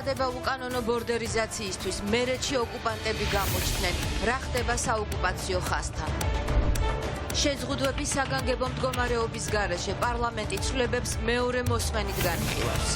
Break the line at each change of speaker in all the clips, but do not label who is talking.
მზადება უკანონო ბორდერიზაციისთვის, მერეთში ოკუპანტები გამოჩნდნენ, რა ხდება საოკუპაციო ხაზთან. შეზღუდვების საგანგებო მდგომარეობის გარეშე პარლამენტი ცვლილებებს მეორე მოსმენით განიხილავს.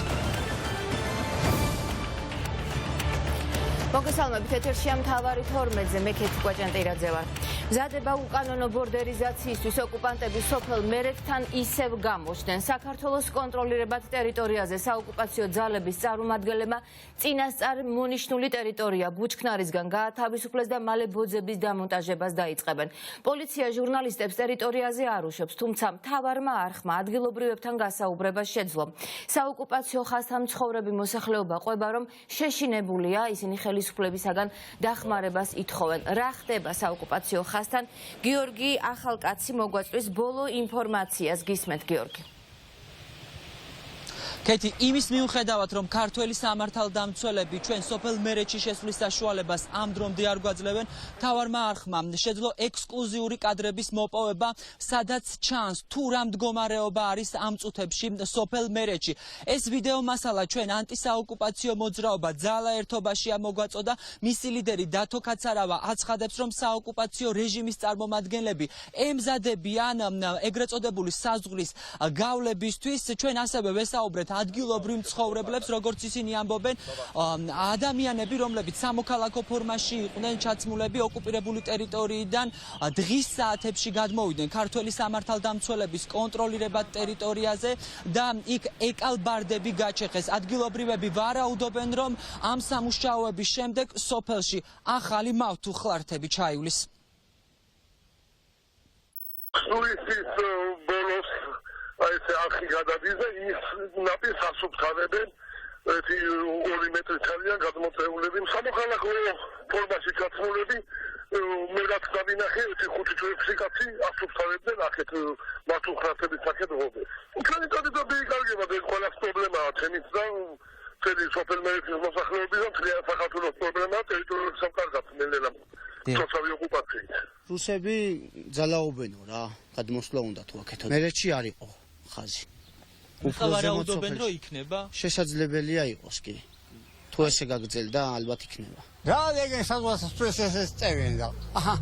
მოგესალმებით, ეთერშია მთავარი 12-ზე, მე ქეთი კვაჭანტირაძე ვარ. მზადება უკანონო ბორდერიზაციისთვის ოკუპანტები სოფელ მერეთთან ისევ გამოჩნდნენ. საქართველოს კონტროლირებად ტერიტორიაზე საოკუპაციო ძალების წარმომადგენლებმა წინასწარ მონიშნული ტერიტორია ბუჩქნარისგან გაათავისუფლეს და მალე ბოძების დამონტაჟებას დაიწყებენ. პოლიცია ჟურნალისტებს ტერიტორიაზე არ უშვებს, თუმცა მთავარმა არხმა ადგილობრივებთან გასაუბრებას შეძლო. საოკუპაციო ხაზთან მცხოვრები მოსახლეობა ყვება, რომ შეშინებულია, ისინი ხელისუფლებისაგან დახმარებას ითხოვენ. რა ხდება საოკუპაციო ხაზთან? გიორგი ახალკაცი მოგვაწვის ბოლო ინფორმაციას. გისმენთ, გიორგი.
ქეთი, იმის მიუხედავად, რომ ქართველი სამართალდამცველები ჩვენ სოფელ მერეთში შესვლის საშუალებას ამ დრომდე არ გვაძლევენ, მთავარმა არხმა შეძლო ექსკლუზიური კადრების მოპოვება, სადაც ჩანს თუ რა მდგომარეობა არის ამ წუთებში სოფელ მერეთში. ეს ვიდეო მასალა ჩვენ ანტისაოკუპაციო მოძრაობა ძალა ერთობაშია მოგვაწოდა. მისი ლიდერი დათო კაცარავა აცხადებს, რომ საოკუპაციო რეჟიმის წარმომადგენლები ემზადებიან ეგრეთ წოდებული საზღვრის გავლებისთვის. ჩვენ ასევე ვესაუბრეთ ადგილობრივ მცხოვრებლებს, როგორც ისინი ამბობენ, ადამიანები, რომლებიც სამოქალაქო ფორმაში იყვნენ ჩაცმულები ოკუპირებული ტერიტორიიდან, დღის საათებში გადმოვიდნენ ქართველი სამართალდამცველების კონტროლირებად ტერიტორიაზე და იქ ეკალბარდები გაჩეხეს. ადგილობრივები ვარაუდობენ, რომ ამ სამუშაოების შემდეგ სოფელში ახალი მავთუ ხლართები ჩაივლის.
არხი გადადის და ის ნაპირს ასუფთავებენ 2 მეტრი თალიან გადმოწეულები სამოქალაქო ფორმაში ჩაცმულები მე რაც დავინახე 5-6 კაცი ასუფთავებდნენ აქეთ მართულხლართების საკეთ ღობეს. ჩვენი ტერიტორია იკარგება და ყველა პრობლემაა ჩემით და წელი სოფელ მერეთის მოსახლეობის და მთლიან საქართველოს პრობლემაა ტერიტორიულ სამკარგად ნელ-ნელა თოთავი ოკუპაციით.
რუსები ძალაობენო რა, გადმოსვლა უნდა თუ აქეთო. მერეთში არ იყო ხაზი.
ვარაუდობენ, რომ იქნება?
შესაძლებელია იყოს კი. თუ ესე გაგრძელდა, ალბათ იქნება.
რა ეგენ საზღვარგარეთ ეს წევენ და. აჰა,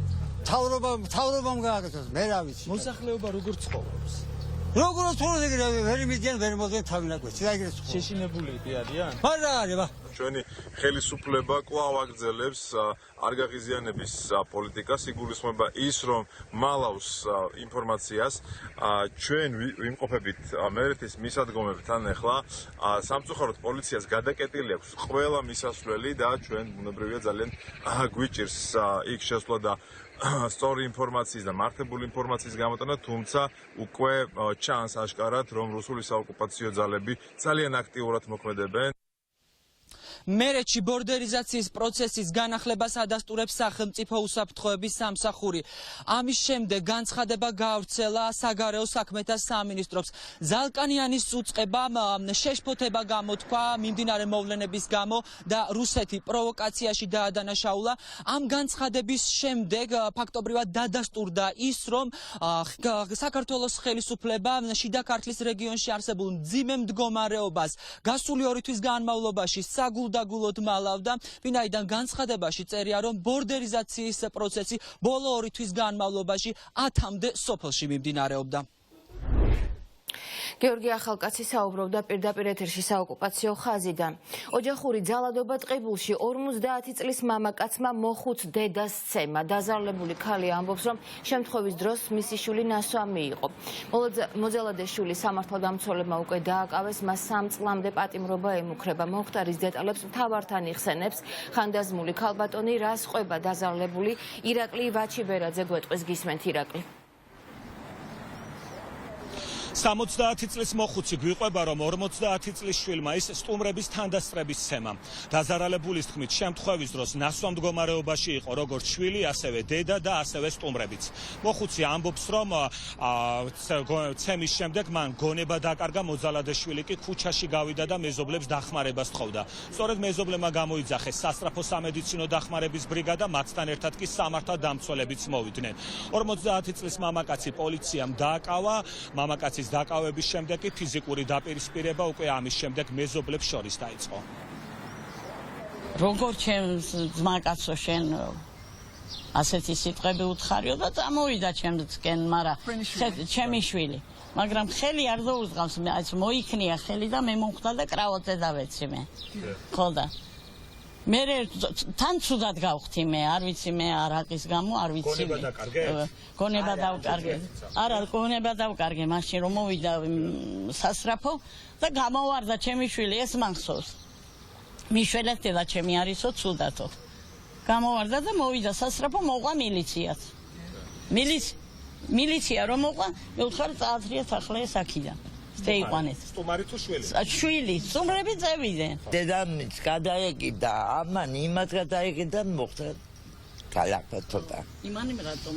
თავრობამ გააკეთოს, მე რა ვიცი.
მოსახლეობა როგორ ცხოვრობს?
როგორ ცხოვრობს ეგრე ვერ მიდიან, ვერ მოძენ თავინაკვეთში და ეგრე ცხოვრობს.
შეშინებულები არიან?
არა არა.
ჩვენი ხელისუფლება კვლავ აგრძელებს არ გაღიზიანების პოლიტიკას, იგულისხმება ის, რომ მალავს ინფორმაციას. ჩვენ ვიმყოფებით მერეთის მისადგომებთან ახლა სამწუხაროდ პოლიციას გადაკეტილი აქვს ყველა მისასვლელი და ჩვენ ბუნებრივია ძალიან გვიჭირს იქ შესვლა და სწორი ინფორმაციის და მართებული ინფორმაციის გამოტანა, თუმცა უკვე ჩანს აშკარად, რომ რუსული საოკუპაციო ძალები ძალიან აქტიურად მოქმედებენ.
მერეთში ბორდერიზაციის პროცესის განახლებას ადასტურებს სახელმწიფო უსაფრთხოების სამსახური. ამის შემდეგ განცხადება გაავრცელა საგარეო საქმეთა სამინისტროს. ზალკანიანის უწყებამ შეშფოთება გამოთქვა მიმდინარე მოვლენების გამო და რუსეთი პროვოკაციაში დაადანაშაულა. ამ განცხადების შემდეგ ფაქტობრივად დადასტურდა ის, რომ საქართველოს ხელისუფლება შიდა ქართლის რეგიონში არსებულ მძიმე მდგომარეობას გასული 2 თვის განმავლობაში საგულდაგულოდ მალავდა, ვინაიდან განცხადებაში წერია, რომ ბორდერიზაციის პროცესი ბოლო 2 თვის განმავლობაში 10-მდე სოფელში მიმდინარეობდა.
გიორგი ახალკაცი საუბრობდა პირდაპირ ეთერში საოკუპაციო ხაზიდან. ოჯახური ძალადობა ტყიბულში 50 წლის მამაკაცმა მოხუც დედას სცემა. დაზარალებული ქალი ამბობს, რომ შემთხვევის დროს მისი შვილი ნასვამი იყო. მოძალადეშვილი სამართალდამცველებმა უკვე დააკავეს, მას 3 წლამდე პატიმრობა ემუქრება. მომხდარის დეტალებს მთავართან იხსენებს ხანდაზმული ქალბატონი, რას ყვება დაზარალებული ირაკლი ვაჩიბერაძე გვეტყვის. გისმენთ, ირაკლი.
70 წლის მოხუცი გვიყვება, რომ 50 წლის შვილმა ის სტუმრების თანდასწრების სცემა. დაზარალებულის თქმით, შემთხვევის დროს ნასვა მდგომარეობაში იყო როგორც შვილი, ასევე დედა და ასევე სტუმრებიც. მოხუცი ამბობს, რომ ცემის შემდეგ მან გონება დაკარგა, მოძალადეშვილი კი ქუჩაში გავიდა და მეზობლებს დახმარებას თხოვდა. სწორედ მეზობლებმა გამოიძახეს სასწრაფო სამედიცინო დახმარების ბრიგადა, მათთან ერთად კი სამართალდამცველებიც მოვიდნენ. 50 წლის მამაკაცი პოლიციამ დააკავა, მამაკაცის დაკავების შემდეგ კი ფიზიკური დაპირისპირება უკვე ამის შემდეგ მეზობლებს შორის დაიწყო.
როგორ ჩემს ძმაკაცო შენ ასეთი სიტყვები უთხარიო და წამოვიდა ჩემსკენ, მაგრამ ჩემი შვილი. მაგრამ ხელი არ დაუძღავს, ეს მოიქნია ხელი და მე მომხდა და კრავატზე დავეცი მე. ხო და მე თან ცუდად გავხდი მე, არ ვიცი მე არაკის გამო, არ ვიცი. გონება დავკარგე. არა, გონება დავკარგე, მაშინ რომ მოვიდა სასწრაფო და გამოვარდა ჩემი შვილი, ეს მახსოვს. მიშველეთ და ჩემი არისო ცუდათო. გამოვარდა და მოვიდა სასწრაფო, მოყვა მილიციაც. მილიცია რომ მოყვა, მე ვთხარი წაათრიათ ახლა ეს აქიდან. Steiqanet.
სტუმარი თუ შვილი?
შვილი, სტუმრები წევიდნენ.
დედამიც გადაეკიდა, ამან იმათ გადაეკიდა, მოხდა გალაპათოდა.
იმანი რატომ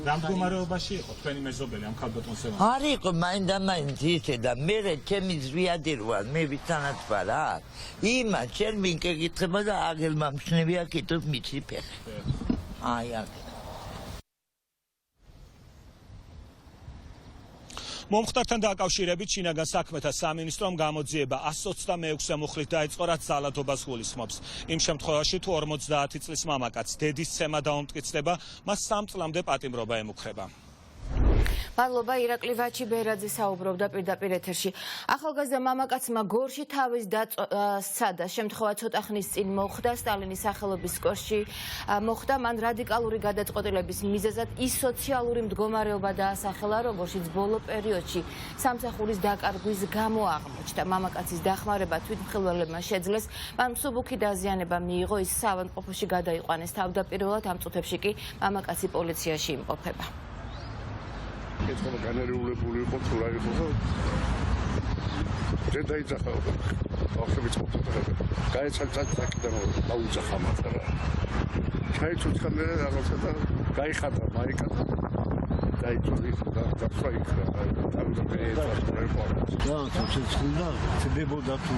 რა მდგომარეობაში იყო თქვენი მეზობელი ამ ქალბატონს ევან?
არ იყო მაინდა-მაინც ისე და მე ჩემი ზვიადი როა, მე ვიცანაც ვარა. იმა შენ მინკე გითხება და აგელმა მშნებია კითხოს მიცი ფეხი. აი აქ.
მომხდართან დაკავშირებით შინაგან საქმეთა სამინისტრომ გამოძიება 126 მუხლით დაიწყო, რაც ზალათობას გულისხმობს. იმ შემთხვევაში თუ 50 წლის მამაკაც დედის ცემა დაუმტკიცდება, მას 3 წლამდე პატიმრობა ემუქრება.
მადლობა ირაკლი ვაჩიბერაძე საუბრობდა პირდაპირ ეთერში. ახალგაზრდა მამაკაცმა გორში თავის დაცადა შემთხვევა ცოტა ხნის წინ მოხდა სტალინის სახელობის სკოლაში მოხდა მან რადიკალური გადაწყვეტილების მიზეზად ის სოციალური მდგომარეობა დაასახელა, როგორშიც ბოლო პერიოდში სამსახურის დაკარგვის გამო აღმოჩნდა. მამაკაცის დახმარება თვითმხილველებმა შეძლეს, მან მსუბუქი დაზიანება მიიღო, ის საავადმყოფოში გადაიყვანეს. თავდაპირველად ამ წუთებში კი მამაკაცი პოლიციაში იმყოფება.
ეცხოვა განერეულებული იყო თუ რა იყო და დაიძახა ახლა წყობთ და გაეცალწაკიდან დაუძახა მათ რა ჩაიწუხა მე რაღაცა და გაიხატა მაიკადა დაიწუხი და დაფრა იქ რა თავდაპირველად ეცვა რა
ცეცხლდა ცდებოდა თუ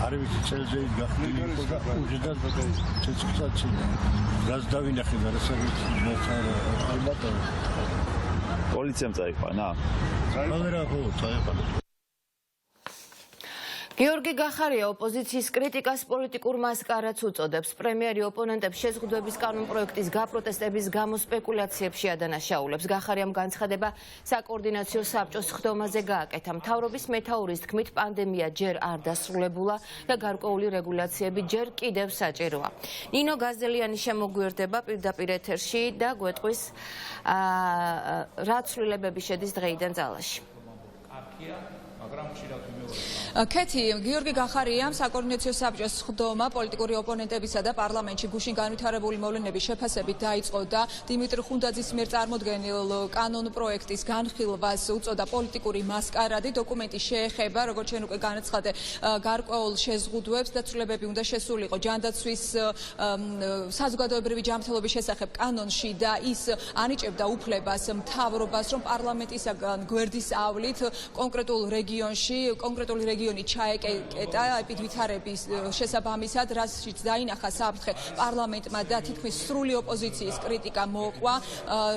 არ ვიცი წელზე გახდილი იყო და უჯდად ცეცხლსაც რაც დავინახე და რასაც ალბათ
პოლიციამ წაიყვანა?
კამერა ხო წაიყვანა.
გიორგი გახარია ოპოზიციის კრიტიკას პოლიტიკურ მასკარადს უწოდებს. პრემიერი ოპონენტებს შეზღუდვების კანონპროექტის გაპროტესტების გამო სპეკულაციებში ადანაშაულებს. გახარიამ განცხადება საკოორდინაციო საბჭოს ხდომაზე გააკეთა. მთავრობის მეთაურის თქმით, პანდემია ჯერ არ დასრულებულა და გარკვეული რეგულაციები ჯერ კიდევ საჭიროა. ნინო გაზელიანი შემოგვიერთდება პირდაპირ ეთერში და გვეტყვის რა ცვლილებები შედის დღეიდან ძალაში.
კეთი, გიორგი გახარიამ საკოორდინაციო საბჭოს ხდომა პოლიტიკური ოპონენტებისა და პარლამენტში გუშინ განვითარებული მოვლენების შეფასებით დაიწყო და დიმიტრი ხუნდაძის მიერ წარმოდგენილ კანონპროექტის განხილვას უწოდა პოლიტიკური მასკარადი. დოკუმენტი შეეხება, როგორც ჩვენ უკვე განაცხადე, გარკვეულ შეზღუდვებს და ცვლილებები უნდა შესულიყო ჯანდაცვის საზოგადოებრივი ჯანმრთელობის შესახებ კანონში და ის ანიჭებდა უფლებას მთავრობას, რომ პარლამენტისაგან გვერდის ავლით კონკრეტულ კონკრეტული რეგიონი ჩაეკეტა ეპიდვითარების შესაბამისად, რასაც დაინახა საფრთხე პარლამენტმა და თითქმის სრული ოპოზიციის კრიტიკა მოყვა,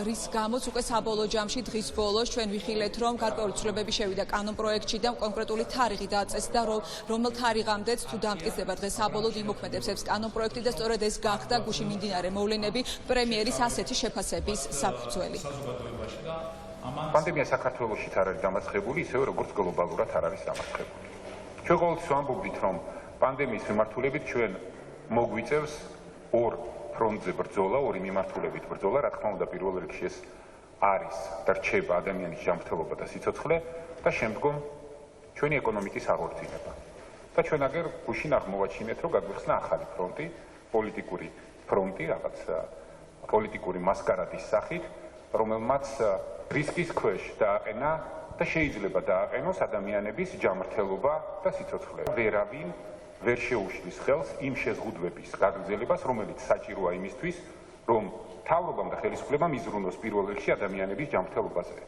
რის გამოც უკვე საბოლოო ჯამში დღის ბოლოს ჩვენ ვიხილეთ, რომ გარკვეული ცვლილებები შევიდა კანონპროექტში და კონკრეტული თარიღი დაწესდა, რომელ თარიღამდეც თუ დამტკიცდება დღეს საბოლოოდ იმოქმედებს ეს კანონპროექტი და სწორედ ეს გახდა გუშინ მიმდინარე მოვლენები პრემიერის ასეთი შეფასების საფუძველი.
პანდემია საქართველოშიც არ არის დამარცხებული, ისევე როგორც გლობალურად არ არის დამარცხებული. ჩვენ ყოველთვის ვამბობთ, რომ პანდემიის მიმართულებით ჩვენ მოგვიწევს ორ ფრონტზე ბრძოლა, ორი მიმართულებით ბრძოლა, რა თქმა უნდა, პირველ რიგში ეს არის და რჩება ადამიანის ჯანმრთელობა და სიცოცხლე და შემდგომ ჩვენი ეკონომიკის აღორძინება. და ჩვენ აგერ გუშინ აღმოვაჩინეთ, რომ გაგვიხსნა ახალი ფრონტი, პოლიტიკური ფრონტი, რაღაც პოლიტიკური მასკარადის სახით, რომელმაც რისკის ქვეშ დააყენა და შეიძლება დააყენოს ადამიანების ჯანმრთელობა და სიცოცხლე. ვერავინ ვერ შეუშლის ხელს იმ შეზღუდვების გაგრძელებას, რომელიც საჭიროა იმისთვის, რომ მთავრობამ და ხელისუფლებამ იზრუნოს პირველ რიგში ადამიანების ჯანმრთელობაზე.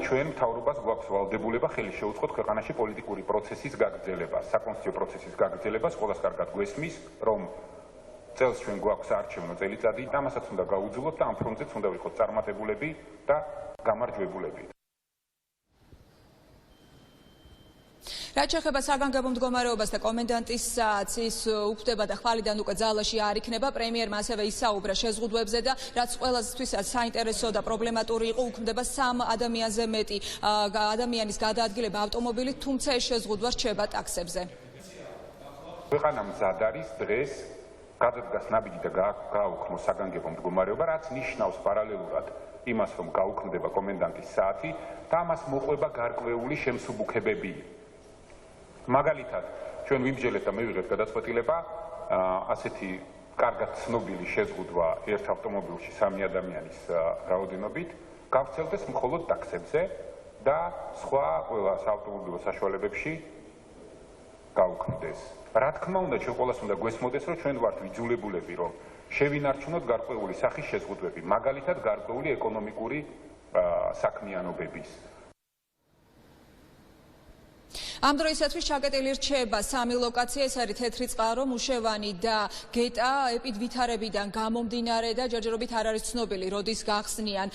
ჩვენ მთავრობას გვაქვს ვალდებულება ხელი შეუწყოთ ქვეყანაში პოლიტიკური პროცესის გაგრძელებას, საკონსტიტუციო პროცესის გაგრძელებას, ყველას კარგად გვესმის, რომ წელს ჩვენ გვაქვს საარჩევნო წელიწადი, ამასაც უნდა გაუძლოთ და ამ ფრონტზეც უნდა ვიყოთ წარმატებულები და გამარჯვებულები.
რაც შეეხება საგანგებო მდგომარეობას და კომენდანტის საათის უფლება და ხვალიდან უკვე ძალაში არ იქნება, პრემიერმა ასევე ისაუბრა შეზღუდვებზე და რაც ყველასთვისაც საინტერესო და პრობლემატური იყო, უქმდება 3 ადამიანზე მეტი ადამიანის გადაადგილება ავტომობილით, თუმცა ეს შეზღუდვა რჩება ტაქსებზე.
ქვეყანა მზად არის დღეს გადადგას ნაბიჯი და გააუქმოს საგანგებო მდგომარეობა, რაც ნიშნავს პარალელურად იმას, რომ გაუქმდება კომენდანტის საათი და ამას მოყვება გარკვეული შემსუბუქებები. მაგალითად, ჩვენ ვიმსჯელეთ და მივიღეთ გადაწყვეტილება ასეთი კარგად ცნობილი შეზღუდვა ერთ ავტომობილში 3 ადამიანის რაოდენობით გავრცელდეს მხოლოდ ტაქსებზე და სხვა ყველა საავტომობილო საშუალებებში გაუქმდეს. რა თქმა უნდა, ჩვენ ყველას უნდა გვესმოდეს, რომ ჩვენ ვართ ვიძულებულები, რომ შევინარჩუნოთ გარკვეული სახის შეზღუდვები, მაგალითად გარკვეული ეკონომიკური საქმიანობების.
ამ დროისათვის ჩაკეტილი რჩება 3 ლოკაცია, ეს არის თეთრი წყარო, მუშევანი და გეტა. ეპიდვითარებიდან გამომდინარე და ჯერჯერობით არ არის ცნობილი, როდის გახსნიან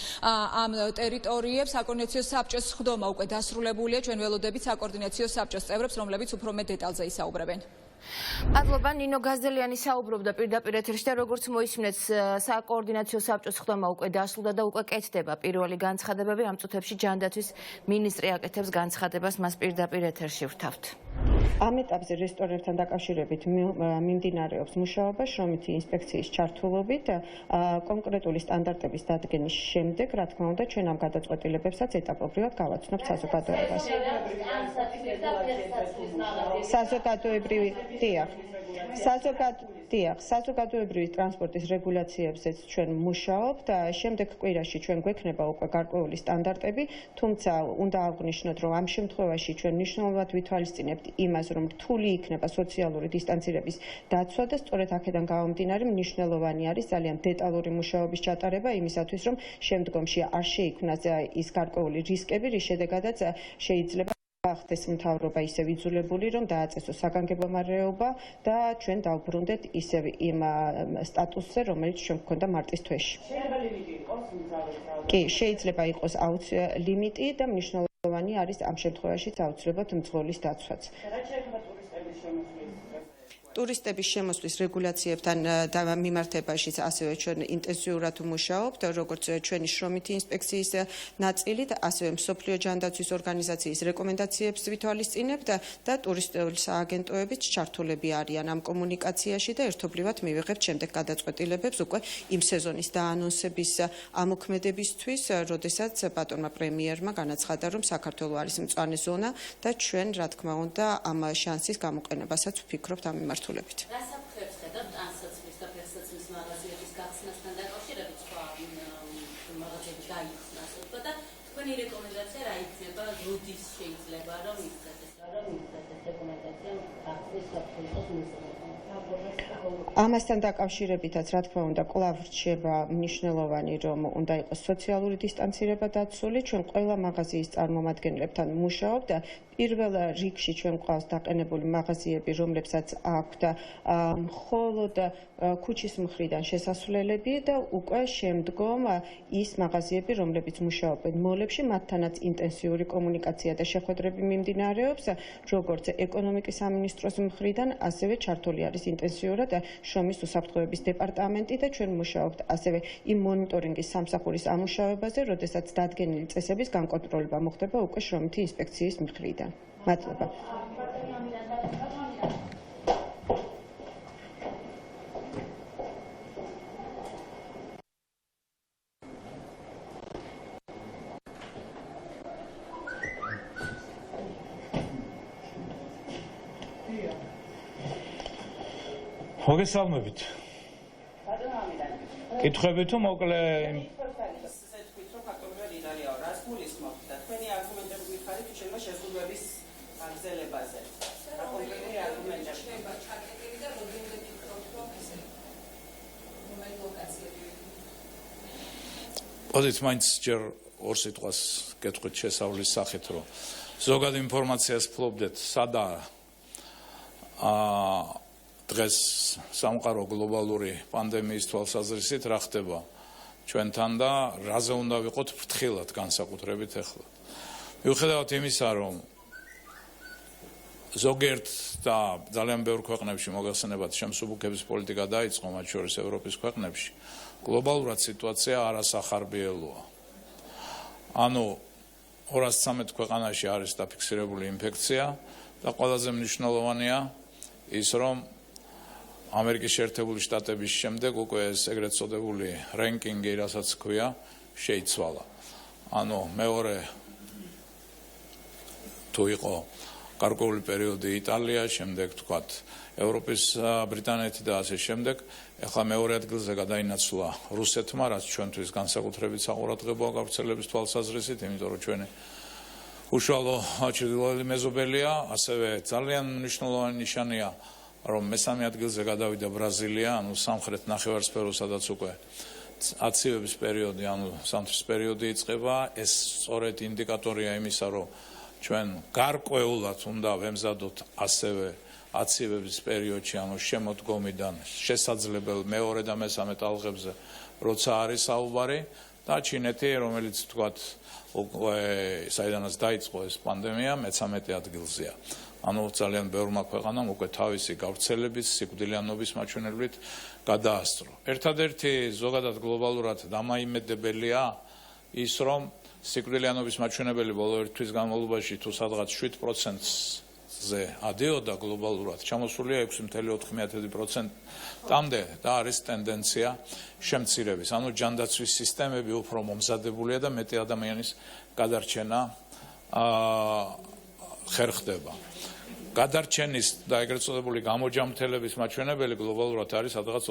ამ ტერიტორიებს. საკოორდინაციო საბჭოს სხდომა უკვე დასრულებულია. ჩვენ ველოდებით საკოორდინაციო საბჭოს წევრებს, რომლებიც უფრო მეტ დეტალზე ისაუბრებენ.
მადლობა. ნინო გაზდელიანი საუბრობდა პირდაპირ ეთერში და როგორც მოისმინეთ, საკოორდინაციო საბჭოს სხდომა უკვე დასრულდა და უკვე კეთდება პირველი განცხადებები. ამ წუთებში ჯანდაცვის მინისტრი აკეთებს განცხადებას, მას პირდაპირ ეთერში ვრთავთ.
ამ ეტაპზე რესტორნებთან დაკავშირებით მიმდინარეობს მუშაობა შრომითი ინსპექციის ჩართულობით კონკრეტული სტანდარტების დადგენის შემდეგ, რა თქმა უნდა, ჩვენ ამ გადაწყვეტილებებსაც ეტაპობრივად გავაცნობთ საზოგადოებას. საზოგადოებრივი საზოგადოებრივი ტრანსპორტის რეგულაციებზეც ჩვენ მუშაობთ. შემდეგ კვირაში ჩვენ გვექნება უკვე გარკვეული სტანდარტები, თუმცა უნდა აღვნიშნოთ, რომ ამ შემთხვევაში ჩვენ მნიშვნელოვნად ვითვალისწინებთ იმას, რომ რთული იქნება სოციალური დისტანცირების დაცვა და სწორედ აქედან გამომდინარე მნიშვნელოვანი არის ძალიან დეტალური მუშაობის ჩატარება იმისათვის, რომ შემდგომში არ შეიქმნას ის გარკვეული რისკები, რის შედეგადაც შეიძლება ხდეს მთავრობა ისევ იძულებული, რომ დააწესოს საგანგებო მდგომარეობა და ჩვენ დავბრუნდეთ ისევ იმ სტატუსზე, რომელიც ჩვენ გვქონდა მარტის თვეში. კი, შეიძლება იყოს ლიმიტი და მნიშვნელოვანი არის ამ შემთხვევაშიც აუცილებლად მძღოლის დაცვაც. ტურისტების შემოსვლის რეგულაციებთან მიმართებაშიც ასევე ჩვენ ინტენსიურად ვმუშაობთ, როგორც ჩვენი შრომითი ინსპექციის ნაწილით, ასევე მსოფლიო ჯანდაცვის ორგანიზაციის რეკომენდაციებს ვითვალისწინებთ და ტურისტული სააგენტოებიც ჩართულები არიან ამ კომუნიკაციაში და ერთობლივად მივიღებთ შემდეგ გადაწყვეტილებებს უკვე იმ სეზონის დაანონსების ამოქმედებისთვის, როდესაც ბატონმა პრემიერმა განაცხადა, რომ საქართველო არის მწვანე ზონა და ჩვენ, რა თქმა უნდა, ამ შანსის გამოყენებასაც ვფიქრობთ ამ მიმართულებით.
გასაფრთხებს ხედავთ ანსაცმლის და ფეხსაცმლის მაღაზიების გახსნასთან დაკავშირებით სხვა მაღაზიების გაიხსნას და თქვენი რეკომენდაცია რა იქნება, როდის შეიძლება რომ იქცეს რეკომენდაცია გახსნის საფრთხის მიზეზად?
ამასთან დაკავშირებითაც, რა თქმა უნდა, კვლავ რჩება მნიშვნელოვანი, რომ უნდა იყოს სოციალური დისტანცირება დაცული. ჩვენ ყველა მაღაზიის წარმომადგენლებთან მუშაობთ და პირველ რიგში ჩვენ გვყავს დაყენებული მაღაზიები, რომლებსაც აქვთ მხოლოდ ქუჩის მხრიდან შესასვლელები და უკვე შემდგომ ის მაღაზიები, რომლებიც მუშაობენ მოლებში, მათთანაც ინტენსიური კომუნიკაცია და შეხვედრები მიმდინარეობს, როგორც ეკონომიკის სამინისტროს მხრიდან, ასევე ჩართული არის ინტენსიურად შრომის უსაფრთხოების დეპარტამენტი და ჩვენ მუშაობთ ასევე იმ მონიტორინგის სამსახურის ამუშავებაზე, როდესაც დადგენილი წესების განკონტროლება მოხდება უკვე შრომითი ინსპექციის მხრიდან. მადლობა.
მოგესალმებით. კითხები თუ მოკლე ოდით მაინც ჯერ ორ სიტყვას გეტყვით შესავლის სახით, რომ ზოგად ინფორმაციას ფლობდეთ, სადაა დღეს სამყარო გლობალური პანდემიის თვალსაზრისით რა ხდება ჩვენთან და რაზე უნდა ვიყოთ ფრთხილად განსაკუთრებით ახლა. მიუხედავად იმისა, რომ ზოგიერთ და ძალიან ბევრ ქვეყნებში მოგეხსენებათ შემსუბუქების პოლიტიკა დაიწყო, მათ შორის ევროპის ქვეყნებში. გლობალურად სიტუაცია არასახარბიელოა. ანუ 213 ქვეყანაში არის დაფიქსირებული ინფექცია და ყველაზე მნიშვნელოვანია ის, რომ ამერიკის შეერთებული შტატების შემდეგ უკვე ეს ეგრეთ წოდებული რენკინგი, რასაც ქვია, შეიცვალა. ანუ მეორე თუ იყო გარკვეული პერიოდი იტალია, შემდეგ თქვათ ევროპის ბრიტანეთი და ასე შემდეგ, ეხლა მეორე ადგილზე გადაინაცვლა რუსეთმა, რაც ჩვენთვის განსაკუთრებით საყურადღებოა გავრცელების თვალსაზრისით, იმიტომ რომ ჩვენი უშუალო ჩრდილოეთი მეზობელია, ასევე ძალიან მნიშვნელოვანი ნიშანია, რომ მესამე ადგილზე გადავიდა ბრაზილია, ანუ სამხრეთ ნახევარსფეროს, სადაც უკვე აცივების პერიოდი, ანუ სამთრის პერიოდი იწყება, ეს სწორედ ინდიკატორია იმისა, რომ ჩვენ გარკვეულად უნდა ვემზადოთ ასევე აცივების პერიოდში, ანუ შემოდგომიდან შესაძლებელ მეორე და მესამე ტალღებზე, როცა არის საუბარი და ჩინეთი, რომელიც თქვათ საიდანაც დაიწყო ეს პანდემია, მე-13 ადგილზეა. ანუ ძალიან ბევრმა ქვეყანამ უკვე თავისი გავრცელების, სიკვდილიანობის მაჩვენებლით გადაასწრო. ერთადერთი ზოგადად გლობალურად დამაიმედებელია ის, რომ სიკვდილიანობის მაჩვენებელი ბოლო ერთ თვის განმავლობაში თუ სადღაც 7%-ზე ადიოდა გლობალურად, ჩამოსულია 6.4%-მდე და არის ტენდენცია შემცირების. ანუ ჯანდაცვის სისტემები უფრო მომზადებულია და მეტი ადამიანის გადარჩენა ხერხდება. გადარჩენის და ეგრეთ წოდებული გამოჯამრთელების მაჩვენებელი გლობალურად არის სადღაც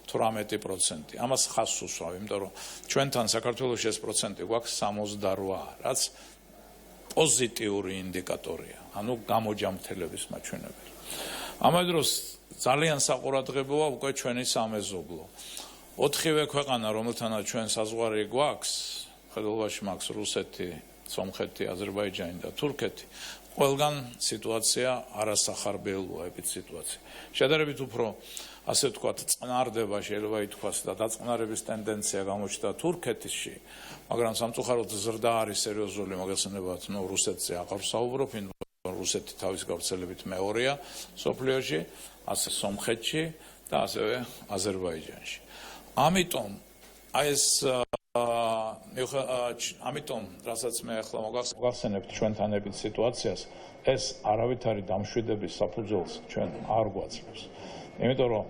38%. ამას ხაზს უსვავ, იმიტომ რომ ჩვენთან საქართველოში ეს პროცენტი გვაქვს 68, რაც პოზიტიური ინდიკატორია, ანუ გამოჯამრთელების მაჩვენებელი. ამავე დროს ძალიან საყურადღებოა უკვე ჩვენი სამეზობლო. 4-ვე ქვეყანა, რომელთანაც ჩვენ საზღვარი გვაქვს, ხედელობაში მაქვს რუსეთი, სომხეთი, აზერბაიჯანი და თურქეთი, ყველგან სიტუაცია არასახარბიელოა ეპიდსიტუაცია. შედარებით უფრო ასე ვთქვათ, წყნარდება შეიძლება ითქვას და დაწყნარების ტენდენცია გამოჩნდა თურქეთში, მაგრამ სამწუხაროდ ზრდა არის სერიოზული, მოგეხსენებათ, რუსეთზე აღარ ვსაუბრობ, რუსეთი თავის გავრცელებით მეორეა სოფლიოში, ასე სომხეთში და ასევე აზერბაიჯანში. ამიტომ ამიტომ, რასაც მე ახლა მოგახსენებთ ჩვენთან ეპიდსიტუაციას, ეს არავითარი დამშვიდების საფუძველს ჩვენ არ გვაძლევს. იმიტომ რომ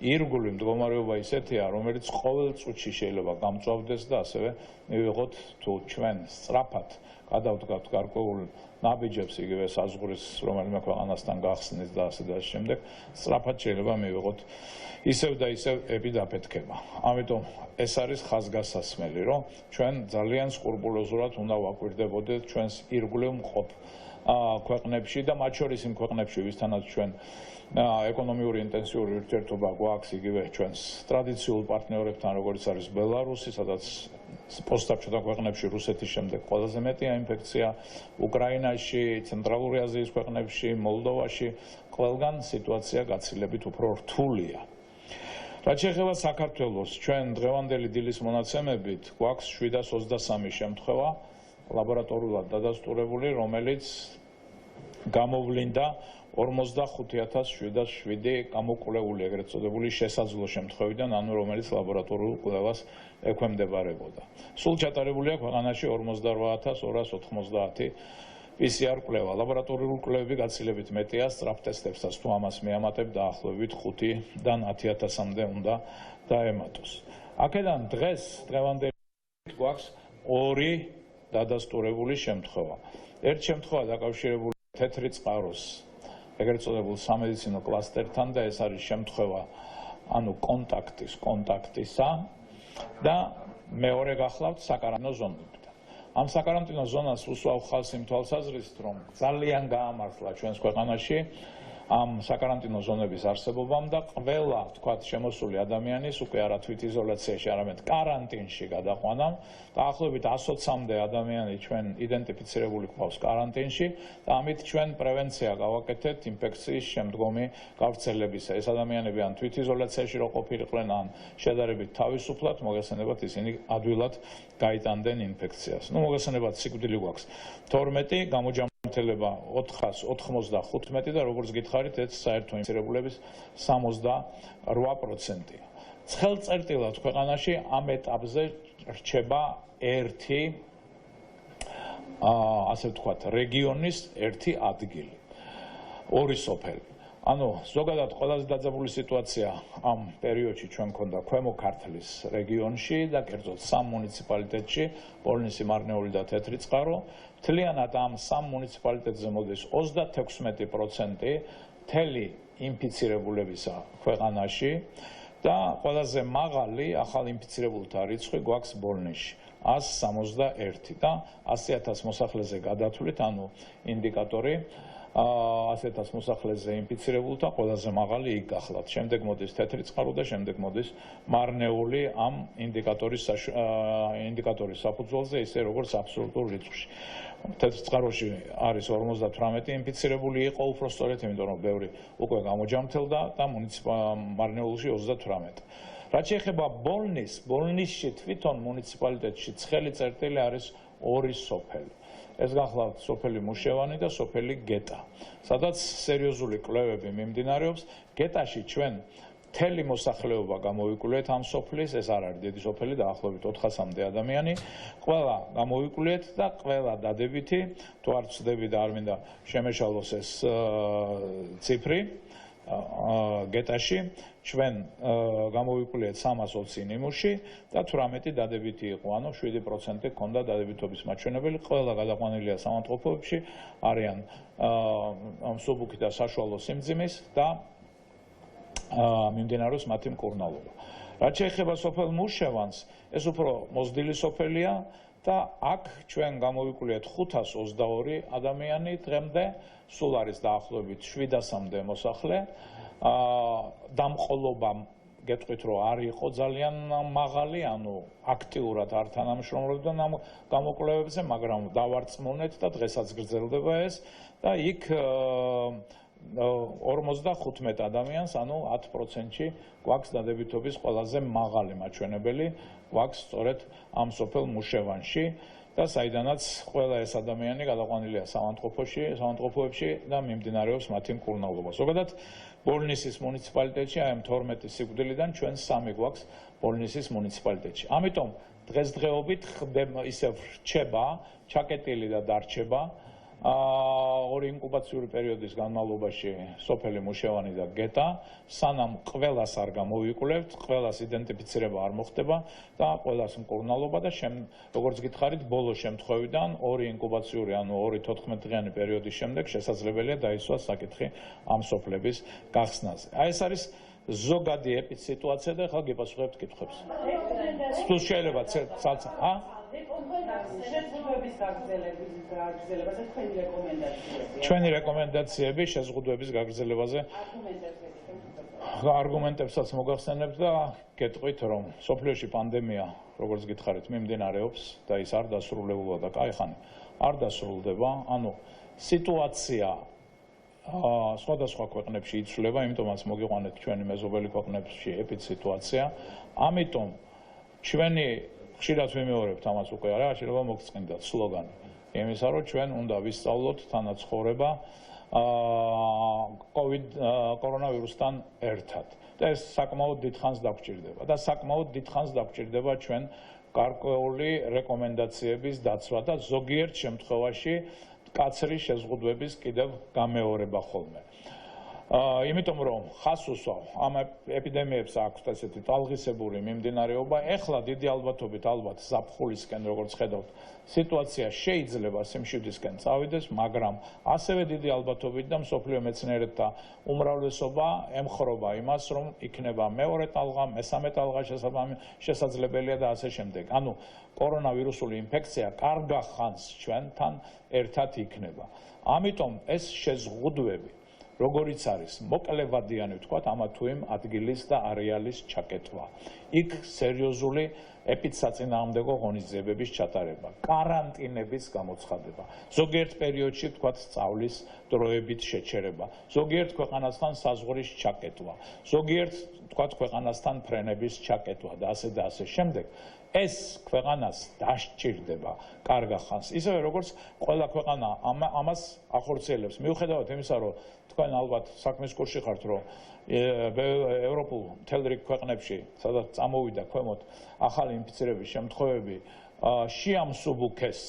ირგვლივ მდგომარეობა ისეთია, რომელიც ყოველ წუთში შეიძლება გამწვავდეს და ასევე მივიღოთ თუ ჩვენ სწრაფად გადავდგავთ გარკვეულ ნაბიჯებს, იგივე საზღვრის რომელიმე ქვეყანასთან გახსნის და ასე და შემდეგ, სწრაფად შეიძლება მივიღოთ ისევ და ისევ ეპიდაფეთქება. ამიტომ ეს არის ხაზგასასმელი, რომ ჩვენ ძალიან სკრუპულოზურად უნდა ვაკვირდებოდეთ ჩვენს ირგვლივ მყოფ ქვეყნებში და მათ შორის იმ ქვეყნებში, ვისთანაც ჩვენ ეკონომიური ინტენსიური ურთიერთობა გვაქვს, იგივე ჩვენს ტრადიციულ პარტნიორებთან, როგორც არის ბელარუსი, სადაც პოსტსაბჭოთა ქვეყნებში რუსეთის შემდეგ ყველაზე მეტია ინფექცია, უკრაინაში, ცენტრალური აზიის ქვეყნებში, მოლდოვაში, ყველგან სიტუაცია გაცილებით უფრო რთულია. რაც შეეხება საქართველოს, ჩვენ დღევანდელი დილის მონაცემებით გვაქვს 723 შემთხვევა ლაბორატორიულად დადასტურებული, რომელიც გამოვლინდა 45,707 გამოკვლეული ეგრეთ წოდებული შესაძლო შემთხვევიდან, ანუ რომელიც ლაბორატორიულ კვლევას ექვემდებარებოდა. სულ ჩატარებულია ქვეყანაში 48,290 PCR კვლევა. ლაბორატორიული კვლევები გაცილებით მეტია, სწრაფ ტესტებსაც თუ ამას მეამატებ, დაახლოებით 5-დან 10,000-მდე უნდა დაემატოს. აქედან დღევანდელი გვაქვს 2 დადასტურებული შემთხვევა. ერთ შემთხვევა დაკავშირებული თეთრი წყაროს ეგრეთ წოდებულ სამედიცინო კლასტერთან და ეს არის შემთხვევა ანუ კონტაქტისა და მეორე გახლავთ საკარანტინო ზონებიდან. ამ საკარანტინო ზონას უსვავ ხაზს იმ თვალსაზრისით, რომ ძალიან გაამართლა ჩვენს ქვეყანაში ამ საკარანტინო ზონების არსებობამ და ყველა, თქვათ, შემოსული ადამიანის უკვე არა თვითიზოლაციაში, არამედ კარანტინში გადაყვანამ. დაახლოებით 120-მდე ადამიანი ჩვენ იდენტიფიცირებული გვყავს კარანტინში და ამით ჩვენ პრევენცია გავაკეთეთ ინფექციის შემდგომი გავრცელებისა. ეს ადამიანები ან თვითიზოლაციაში რო ყოფილიყვნენ, ან შედარებით თავისუფლად, მოგეხსენებათ, ისინი ადვილად გაიტანდნენ ინფექციას. მოგეხსენებათ, სიკვდილი გვაქვს 12, გამოჯამრთელების მართლება 495 და როგორც გითხარით, ეს საერთო ინფიცირებულების 68%. ცხელწერტილად ქვეყანაში ამ ეტაპზე რჩება ერთი ასე ვთქვათ, რეგიონის ერთი ადგილი. ორი სოფელი. ანუ ზოგადად ყველაზე დაძაბული სიტუაცია ამ პერიოდში ჩვენ მქონდა ქვემო ქართლის რეგიონში და კერძოდ სამ მუნიციპალიტეტში, პოლნისი, მარნეული და თეთრიწყარო. მთლიანად ამ სამ მუნიციპალიტეტზე მოდის 36% მთელი ინფიცირებულებისა ქვეყანაში და ყველაზე მაღალი ახალ ინფიცირებულთა რიცხვი გვაქვს ბოლნისში. 161 და 100,000 მოსახლეზე გადათვლით, ანუ ინდიკატორი 100,000 მოსახლეზე ინფიცირებულთა ყველაზე მაღალი იქ გახლავთ. შემდეგ მოდის თეთრიწყარო და შემდეგ მოდის მარნეული ამ ინდიკატორის საფუძველზე, ისე როგორც აბსოლუტურ რიცხვში. თეთრიწყაროში არის 58 ინფიცირებული იყო უпростоრეთ, იმიტომ რომ ბევრი უკვე გამოჯამრთელდა და მარნეულში 38. რაც შეეხება ბოლნისში თვითონ მუნიციპალიტეტში ცხელი წერტილი არის ორი სოფელი. ეს გახლავთ სოფელი მუშევანი და სოფელი გეტა, სადაც სერიოზული კვლევები მიმდინარეობს. გეტაში ჩვენ მთელი მოსახლეობა გამოვიკვლევთ ამ სოფლის, ეს არ არის დიდი სოფელი, დაახლოებით 400-მდე ადამიანი. ყველა გამოვიკვლევთ და ყველა დადებითი, თუ არ ვცდები და არ მინდა შემეშალოს ეს ციფრი, გეტაში ჩვენ გამოვიკვლევთ 320 ნიმუში და 18 დადებითი იყო, ანუ 7% ჰქონდა დადებითობის მაჩვენებელი. ყველა გადაყვანილია საავადმყოფოებში, არიან მსუბუქი და საშუალო სიმძიმის და მიმდინარეობს მათი მკურნალობა. რაც შეეხება სოფელ მუშევანს, ეს უფრო მოზრდილი სოფელია და აქ ჩვენ გამოვიკვლევთ 522 ადამიანი დღემდე, სულ არის დაახლოებით 700-მდე მოსახლე. დამყოლობა გეტყვით, რომ არ იყო ძალიან მაღალი, ანუ აქტიურად არ თანამშრომლობდა ამ გამოკვლევებზე, მაგრამ დავარწმუნეთ და დღესაც გრძელდება ეს და იქ 55 ადამიანს, ანუ 10%-ში გვაქვს დადებითობის ყველაზე მაღალი მაჩვენებელი, გვაქვს სწორედ ამ სოფელ მუშევანში და საიდანაც ყველა ეს ადამიანი გადაყვანილია საავადმყოფოებში და მიმდინარეობს მათი მკურნალობა. ზოგადად ბოლნისის მუნიციპალიტეტში აი 12 სიკვდილიდან ჩვენ 3 გვაქვს ბოლნისის მუნიციპალიტეტში. ამიტომ დღესდღეობით ისევ რჩება, ჩაკეტილი და დარჩება ორი ინკუბაციური პერიოდის განმავლობაში სოფელი მუშევანი და გეტა, სანამ ყველას არ გამოვიკვლევთ, ყველას იდენტიფიცირება არ მოხდება და ყველას მკურნალობა და როგორც გითხარით, ბოლო შემთხვევიდან ორი ინკუბაციური, ანუ 2-14 დღიანი პერიოდის შემდეგ შესაძლებელია დაისვას საკითხი ამ სოფლების გახსნაზე. აი ეს არის ზოგადი სიტუაცია და ახლა გიპასუხებთ კითხვებს. თუ შეიძლება ჩვენი რეკომენდაციები შეზღუდვების გაგრძელებაზე არგუმენტებსაც მოგახსენებთ და გეტყვით, რომ სოფლიოში პანდემია, როგორც გითხარით, მიმდინარეობს და ის არ დასრულებულა და კაიხანი არ დასრულდება, ანუ სიტუაცია სხვადასხვა ქვეყნებში იცვლება, იმიტომაც მოგიყვანეთ ჩვენი მეზობელი ქვეყნებში ეპიდსიტუაცია, ამიტომ ჩვენი ხშირად ვიმეორებთ ამას უკვე არა, შეიძლება მოგწყინდათ სლოგანი იმისა, რომ ჩვენ უნდა ვისწავლოთ თანაცხოვრება კორონავირუსთან ერთად. და ეს საკმაოდ დიდხანს დაგჭირდება და საკმაოდ დიდხანს დაგჭირდება ჩვენ გარკვეული რეკომენდაციების დაცვა და ზოგიერთ შემთხვევაში კაცრი შეზღუდვების კიდევ გამეორება ხოლმე. იმიტომ რომ ხას უსვავ ამ ეპიდემიებს აქვს ესეთი ტალღისებური მიმდინარეობა, ეხლა დიდი ალბათობით ალბათ ზაფხულისკენ როგორც ხედავთ, სიტუაცია შეიძლება სიმშვიდისკენ წავიდეს, მაგრამ ასევე დიდი ალბათობით და მსოფლიო მეცნიერებთა უმრავლესობა ემხრობა იმას, რომ იქნება მეორე ტალღა, მესამე ტალღა შესაძლებელია და ასე შემდეგ. ანუ კორონავირუსული ინფექცია კარგ ხანს ჩვენთან ერთად იქნება. ამიტომ ეს შეზღუდვები როგორიც არის მოკლევადიანი ვთქვათ ამა თუ იმ ადგილის და არეალის ჩაკეტვა. იქ სერიოზული ეპიდსაწინააღმდეგო ღონისძიებების ჩატარება, კარანტინების გამოცხადება, ზოგიერთ პერიოდში ვთქვათ სწავლის დროებით შეჩერება, ზოგიერთ ქვეყანასთან საზღვრის ჩაკეტვა, ზოგიერთ ვთქვათ ქვეყანასთან ფრენების ჩაკეტვა და ასე შემდეგ. ეს ქვეყანას დასჭირდება კარგ ხანს. ისევე როგორც ყველა ქვეყანა ამას ახორციელებს. მიუხედავად იმისა, რომ თქვენ ალბათ საქმის კურსში ხართ, რომ ევროპულ მთელ რიგ ქვეყნებში, სადაც წამოვიდა ქვემოთ ახალი ინფიცირების შემთხვევები, შეამსუბუქეს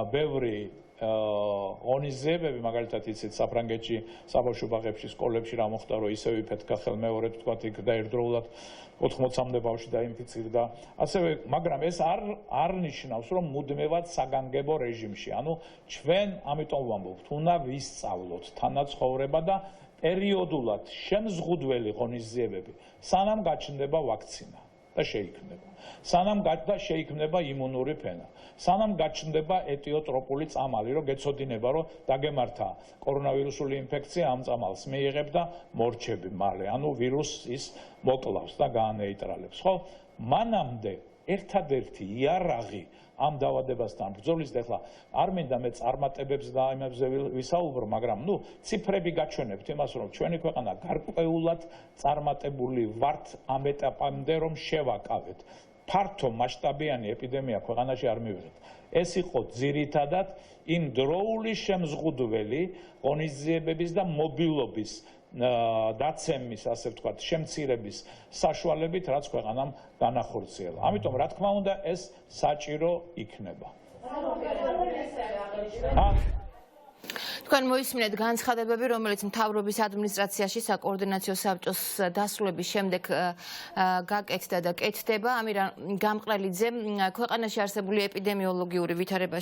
ბევრი ღონისძიებები, მაგალითად იცით საფრანგეთში, საბავშვო ბაღებში, სკოლებში რა მოხდა, რომ ისევ იფეთქა ხელმეორედ ვთქვათ იქ და ერთდროულად 80-მდე ბავშვი დაინფიცირდა. ასევე, მაგრამ ეს არ ნიშნავს, რომ მუდმივად საგანგებო რეჟიმში. ანუ ჩვენ ამიტომ ვამბობთ, უნდა ვისწავლოთ თანაცხოვრება და პერიოდულად შემზღუდველი ღონისძიებები, სანამ გაჩნდება ვაქცინა და შეიქმნება. სანამ შეიქმნება იმუნური ფენა. სანამ გაჩნდება ეტიოტროპული წამალი, რომ გეცოდინება, რომ დაგემართა კორონავირუსული ინფექცია, ამ წამალს მიიღებ და მორჩები მალე. ანუ ვირუსის მოკლავს და გაანეიტრალებს. ხო? მანამდე ერთადერთი იარაღი ამ დაავადებასთან ბრძოლის და ახლა არ მინდა მე წარმატებებს და იმებზე ვისაუბრო, მაგრამ ციფრები გაჩვენებთ იმას, რომ ჩვენი ქვეყანა გარკვეულად წარმატებული ვართ ამ ეტაპამდე, რომ შევაკავეთ. ფართო მასშტაბიანი ეპიდემია ქვეყანაში არ მივიღეთ. ეს იყო ძირითადად იმ დროული შემზღუდველი ღონისძიებების და მობილობის დაცემის, ასე ვთქვათ, შემცირების საშუალებით, რაც ქვეყანამ განახორციელა. ამიტომ, რა თქმა უნდა, ეს საჭირო იქნება.
თქვენ მოისმინეთ განცხადებები, რომელიც მთავრობის ადმინისტრაციაში საკოორდინაციო საბჭოს დასრულების შემდეგ გაკეთდა და კეთდება. ამირან გამყრელიძე ქვეყანაში არსებული ეპიდემიოლოგიური ვითარება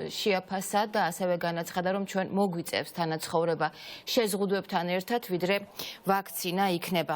შეაფასა და ასევე განაცხადა, რომ ჩვენ მოგვიწევს თანაცხოვრება შეზღუდვებთან ერთად, ვიდრე ვაქცინა იქნება.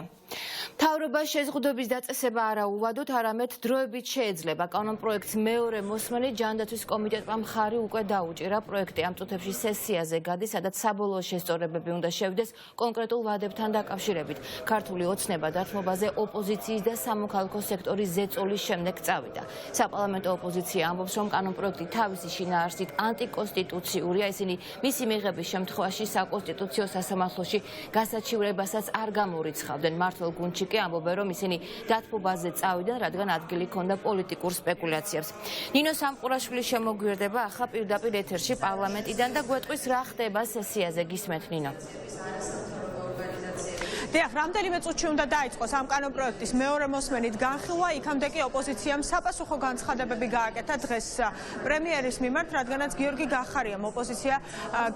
მთავრობა შეზღუდვების დაწესება არა უვადოთ, არამედ დროებით შეეძლება. კანონპროექტს მეორე მოსმენით ჯანდაცვის კომიტეტმა მხარი უკვე დაუჭირა. პროექტი ამ წუთებში სესიაზე გადის, სადაც საბოლოო შესწორებები უნდა შევიდეს კონკრეტულ ვადებთან დაკავშირებით. ქართული ოცნება დათმობაზე ოპოზიციის და სამოქალაქო სექტორის ზეწოლის შემდეგ წავიდა. საპარლამენტო ოპოზიცია ამბობს, რომ კანონპროექტი თავისი შინაარსით ანტიკონსტიტუციურია, ისინი მისი მიღების შემთხვევაში საკონსტიტუციო სასამართლოში გასაჩივრებასაც არ გამორიცხავდნენ. მართლ გუნდში კი ამბობენ, რომ ისინი დათმობაზე წავიდნენ, რადგან ადგილი ჰქონდა პოლიტიკურ სპეკულაციებს. ნინო სამყურაშვილი შემოგვიერთდება ახლა პირდაპირ ეთერში პარლამენტიდან და გვეტყვის რა ხდება სესიაზე. გისმენთ ნინო.
დიახ, რამდენიმე წუთში უნდა დაიწყოს ამ კანონპროექტის მეორე მოსმენით განხილვა, იქამდე კი ოპოზიციამ საპასუხო განცხადებები გააკეთა დღეს პრემიერის მიმართ, რადგანაც გიორგი გახარიამ ოპოზიცია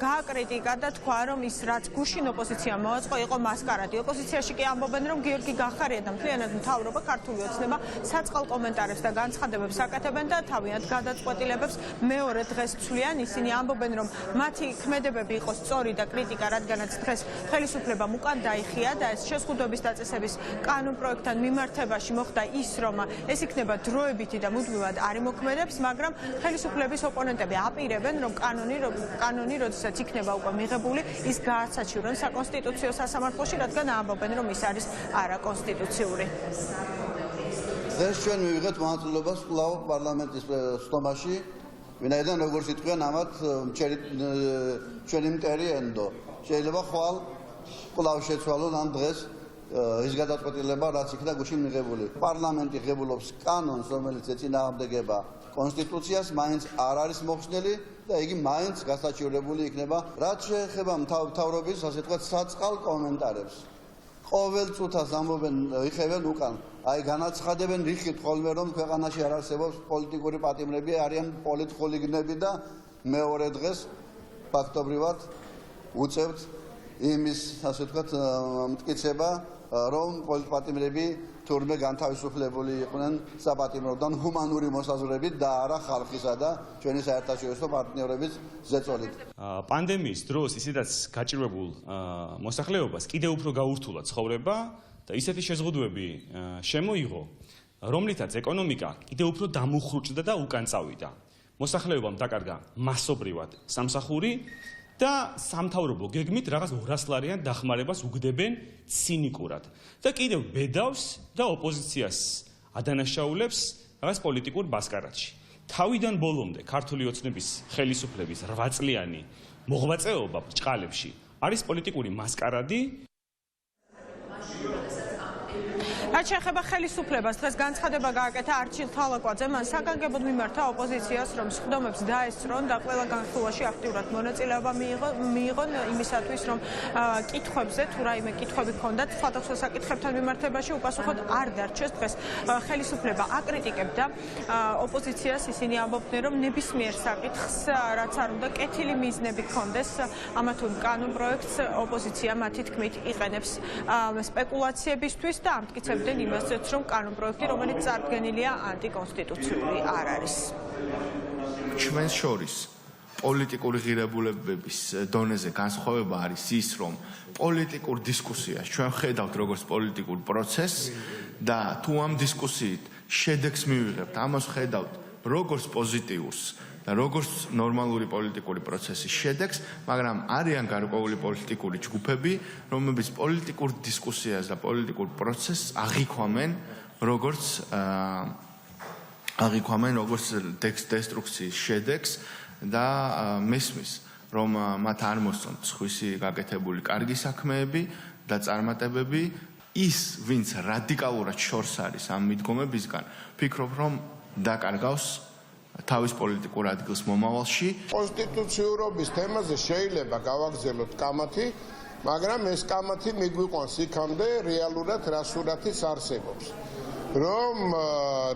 გააკრიტიკა და თქვა, რომ ის რაც გუშინ ოპოზიციამ მოაწყო იყო მასკარადი. ოპოზიციაში კი ამბობენ, რომ გიორგი გახარია და მთლიანად მთავრობა ქართული ოცნება საწყალ კომენტარებს და განცხადებებს აკეთებენ და თავიანთ გადაწყვეტილებებს მეორე დღეს ცვლიან. ისინი ამბობენ, რომ მათი ქმედებები იყო სწორი და კრიტიკა, რადგანაც დღეს ხელისუფლებამ უკან დაიხია და ეს შეზღუდვების დაწესების კანონპროექტთან მიმართებაში მოხდა ის, რომ ეს იქნება დროებითი და მუდმივად არ იმოქმედებს, მაგრამ ხელისუფლების ოპონენტები აპირებენ, რომ კანონი, როდესაც იქნება უკვე მიღებული, ის გააცაჩივრონ საკონსტიტუციო სასამართლოში, რადგან ამბობენ, რომ ის არის არაკონსტიტუციური.
დღეს ჩვენ მივიღეთ მონაწილეობას კვლავ პარლამენტის სტომაში, ვინაიდან როგორც იტყვიან, ამათ ჩვენი მტერი ენდო. შეიძლება ხვალ კვლავ შეცვალონ ამ დღეს ის გადაწყვეტილება, რაც იქნა გუშინ მიღებული. პარლამენტი ღებულობს კანონს, რომელიც ეწინააღმდეგება კონსტიტუციას, მაინც არ არის მოხსნელი და იგი მაინც გასაჩივრებული იქნება. რაც შეეხება მთავრობის, ასე ვთქვათ, საწყალ კომენტარებს. ყოველ წუთას ამბობენ, იხევენ უკან, განაცხადებენ რიხით ხოლმე, რომ ქვეყანაში არ არსებობს პოლიტიკური პატიმრები, არიან პოლიტხოლიგნები და მეორე დღეს ფაქტობრივად უწევთ იმის, ასე ვთქვათ, მტკიცება, რომ პოლიტპატიმრები თურმე განთავისუფლებული იყვნენ საპატიმროდან ჰუმანური მოსაზრებით და არა ხალხისა და ჩვენი საერთაშორისო პარტნიორების ზეწოლით.
პანდემიის დროს ისედაც გაჭირვებულ მოსახლეობას კიდევ უფრო გაურთულა ცხოვრება და ისეთი შეზღუდვები შემოიღო, რომლითაც ეკონომიკა კიდევ უფრო დამუხრუჭდა და უკან წავიდა. მოსახლეობამ დაკარგა მასობრივად სამსახური, და სამთავრობო გეგმით რაღაც 200 ლარიან დახმარებას უგდებენ ცინიკურად. და კიდევ ბედავს და ოპოზიციას ადანაშაულებს რაღაც პოლიტიკურ ბასკარატში. თავიდან ბოლომდე ქართული ოცნების ხელისუფლების 8 წლიანი მოღვაწეობა ბრჭყალებში არის პოლიტიკური მასკარადი.
რაც შეეხება ხელისუფლებას, დღეს განცხადება გააკეთა არჩილ თალაკვაძემ, მან საგანგებოდ მიმართა ოპოზიციას, რომ სხდომებს დაესწრონ და ყველა განხილვაში აქტიურად მონაწილეობა მიიღონ იმისათვის, რომ კითხვებზე თუ რაიმე კითხვები ჰქონდათ, სხვადასხვა საკითხებთან მიმართებაში უპასუხოდ არ დარჩეს. დღეს ხელისუფლება აკრიტიკებდა ოპოზიციას, ისინი ამბობდნენ, რომ ნებისმიერ საკითხს, რაც არ უნდა კეთილი მიზნები ჰქონდეს, ამა თუ იმ კანონ პროექტს ოპოზიცია მათი თქმით იყენებს სპეკულაციებისთვის და ამტკიცებდნენ იმასაც, რომ კანონ პროექტი, რომელიც წარდგენილია, ანტიკონსტიტუციური არ არის.
ჩვენს შორის პოლიტიკური ღირებულებების დონეზე განსხვავება არის ის, რომ პოლიტიკურ დისკუსიას ჩვენ ხედავთ როგორც პოლიტიკურ პროცესს და თუ ამ დისკუსიით შედეგს მივიღებთ, ამას ხედავთ როგორც პოზიტიურს და როგორც ნორმალური პოლიტიკური პროცესის შედეგს, მაგრამ არიან გარკვეული პოლიტიკური ჯგუფები, რომლებიც პოლიტიკურ დისკუსიას და პოლიტიკურ პროცესს აღიქვამენ როგორც დესტრუქციის შედეგს და მესმის, რომ მათ არ მოსწონთ სხვისი გაკეთებული კარგი საქმეები და წარმატებები. ის, ვინც რადიკალურად შორს არის ამ მიდგომებისგან, ფიქრობ, რომ დაკარგავს თავის პოლიტიკურ ადგილს მომავალში.
კონსტიტუციურობის თემაზე შეიძლება გავაგზავნოთ კამათი, მაგრამ ეს კამათი მიგვიყვანს იქამდე რეალურად რა სურათიც არსებობს. რომ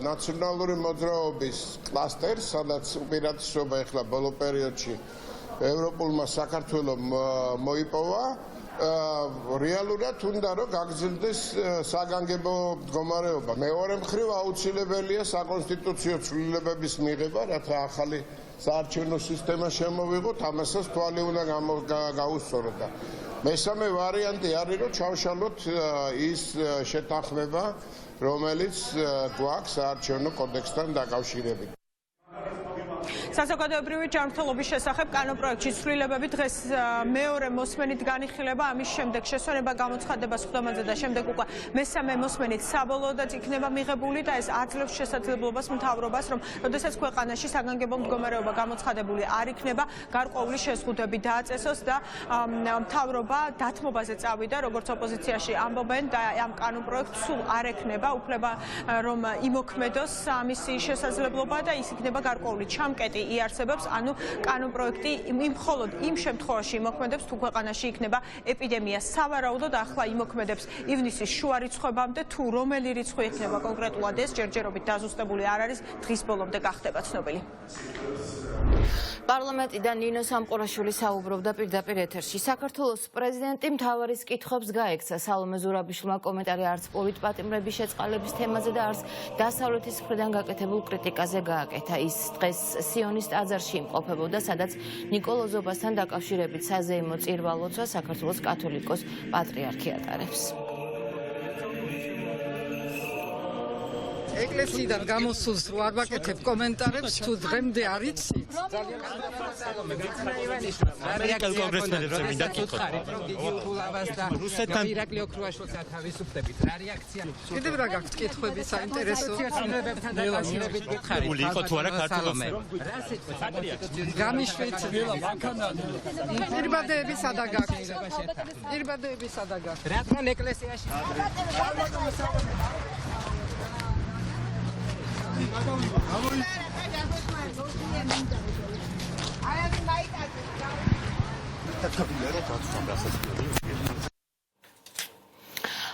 ნაციონალური მოძრაობის კლასტერს, სადაც უპირატესობა ეხლა ბოლო პერიოდში ევროპულმა საქართველომ მოიპოვა, რეალურად უნდა რომ გაგრძელდეს საგანგებო მდგომარეობა. მეორე მხრივ აუცილებელია საკონსტიტუციო ცვლილებების მიღება, რათა ახალი საარჩევნო სისტემა შემოვიღოთ, ამასაც თვალი უნდა გაუსწოროთ. მესამე ვარიანტი არის, რომ ჩავშალოთ ის შეთანხმება, რომელიც გვაქვს საარჩევნო კოდექსთან დაკავშირებით.
საზოგადოებრივი ჯანმრთელობის შესახებ კანონპროექტში ცვლილებები დღეს მეორე მოსმენით განიხილება, ამის შემდეგ შესვენება გამოცხადება სხდომაზე და შემდეგ უკვე მესამე მოსმენით საბოლოოდაც იქნება მიღებული და ეს აძლევს შესაძლებლობას მთავრობას, რომ როდესაც ქვეყანაში საგანგებო მდგომარეობა გამოცხადებული არ იქნება, გარკვეული შეზღუდვები დააწესოს და მთავრობა დათმობაზე წავიდა, როგორც ოპოზიციაში ამბობენ და ამ კანონპროექტს სულ არ ექნება უფლება, რომ იმოქმედოს ამისი შესაძლებლობა და ის იქნება გარკვეული ჩამკეტი იარსებებს, ანუ კანონპროექტი მხოლოდ იმ შემთხვევაში იმოქმედებს, თუ ქვეყანაში იქნება ეპიდემია სავარაუდოდ ახლა იმოქმედებს ივნისის შუა რიცხვებამდე, თუ რომელი რიცხვი იქნება კონკრეტულად ეს ჯერჯერობით დაზუსტებული არ არის, დღის ბოლომდე გახდება ცნობილი.
პარლამენტიდან ნინო სამყურაშვილი საუბრობდა პირდაპირ ეთერში. საქართველოს პრეზიდენტი მთავარის კითხვებს გაექცა. სალომე ზურაბიშვილმა კომენტარი არც პოლიტპატიმრების შეწყალების თემაზე და არც დასავლეთის მხრიდან გაკეთებულ კრიტიკაზე გააკეთა. ის დღეს სიონის ტაძარში იმყოფებოდა, სადაც ნიკოლოზობასთან დაკავშირებით საზეიმო წირვა-ლოცვას საქართველოს კათოლიკოს პატრიარქი ატარებს.
ეკლესიიდან გამოსულს რო არ ვაკეთებ კომენტარებს, თუ დღემდე არ იცით.
კონგრესმენებზე მინდა კითხოთ.
რუსეთთან ირაკლი ოქრუაშვილთან თავისუფლებით რა რეაქცია? კიდევ რა გაქვთ კითხვები საინტერესო? დაკავშირებით გითხარით.
იყო თუ არა ქართულს?
გამიშვით. პირბადეები სადა გაქვთ? პირბადეები სადა გაქვთ? რადგან ეკლესიაში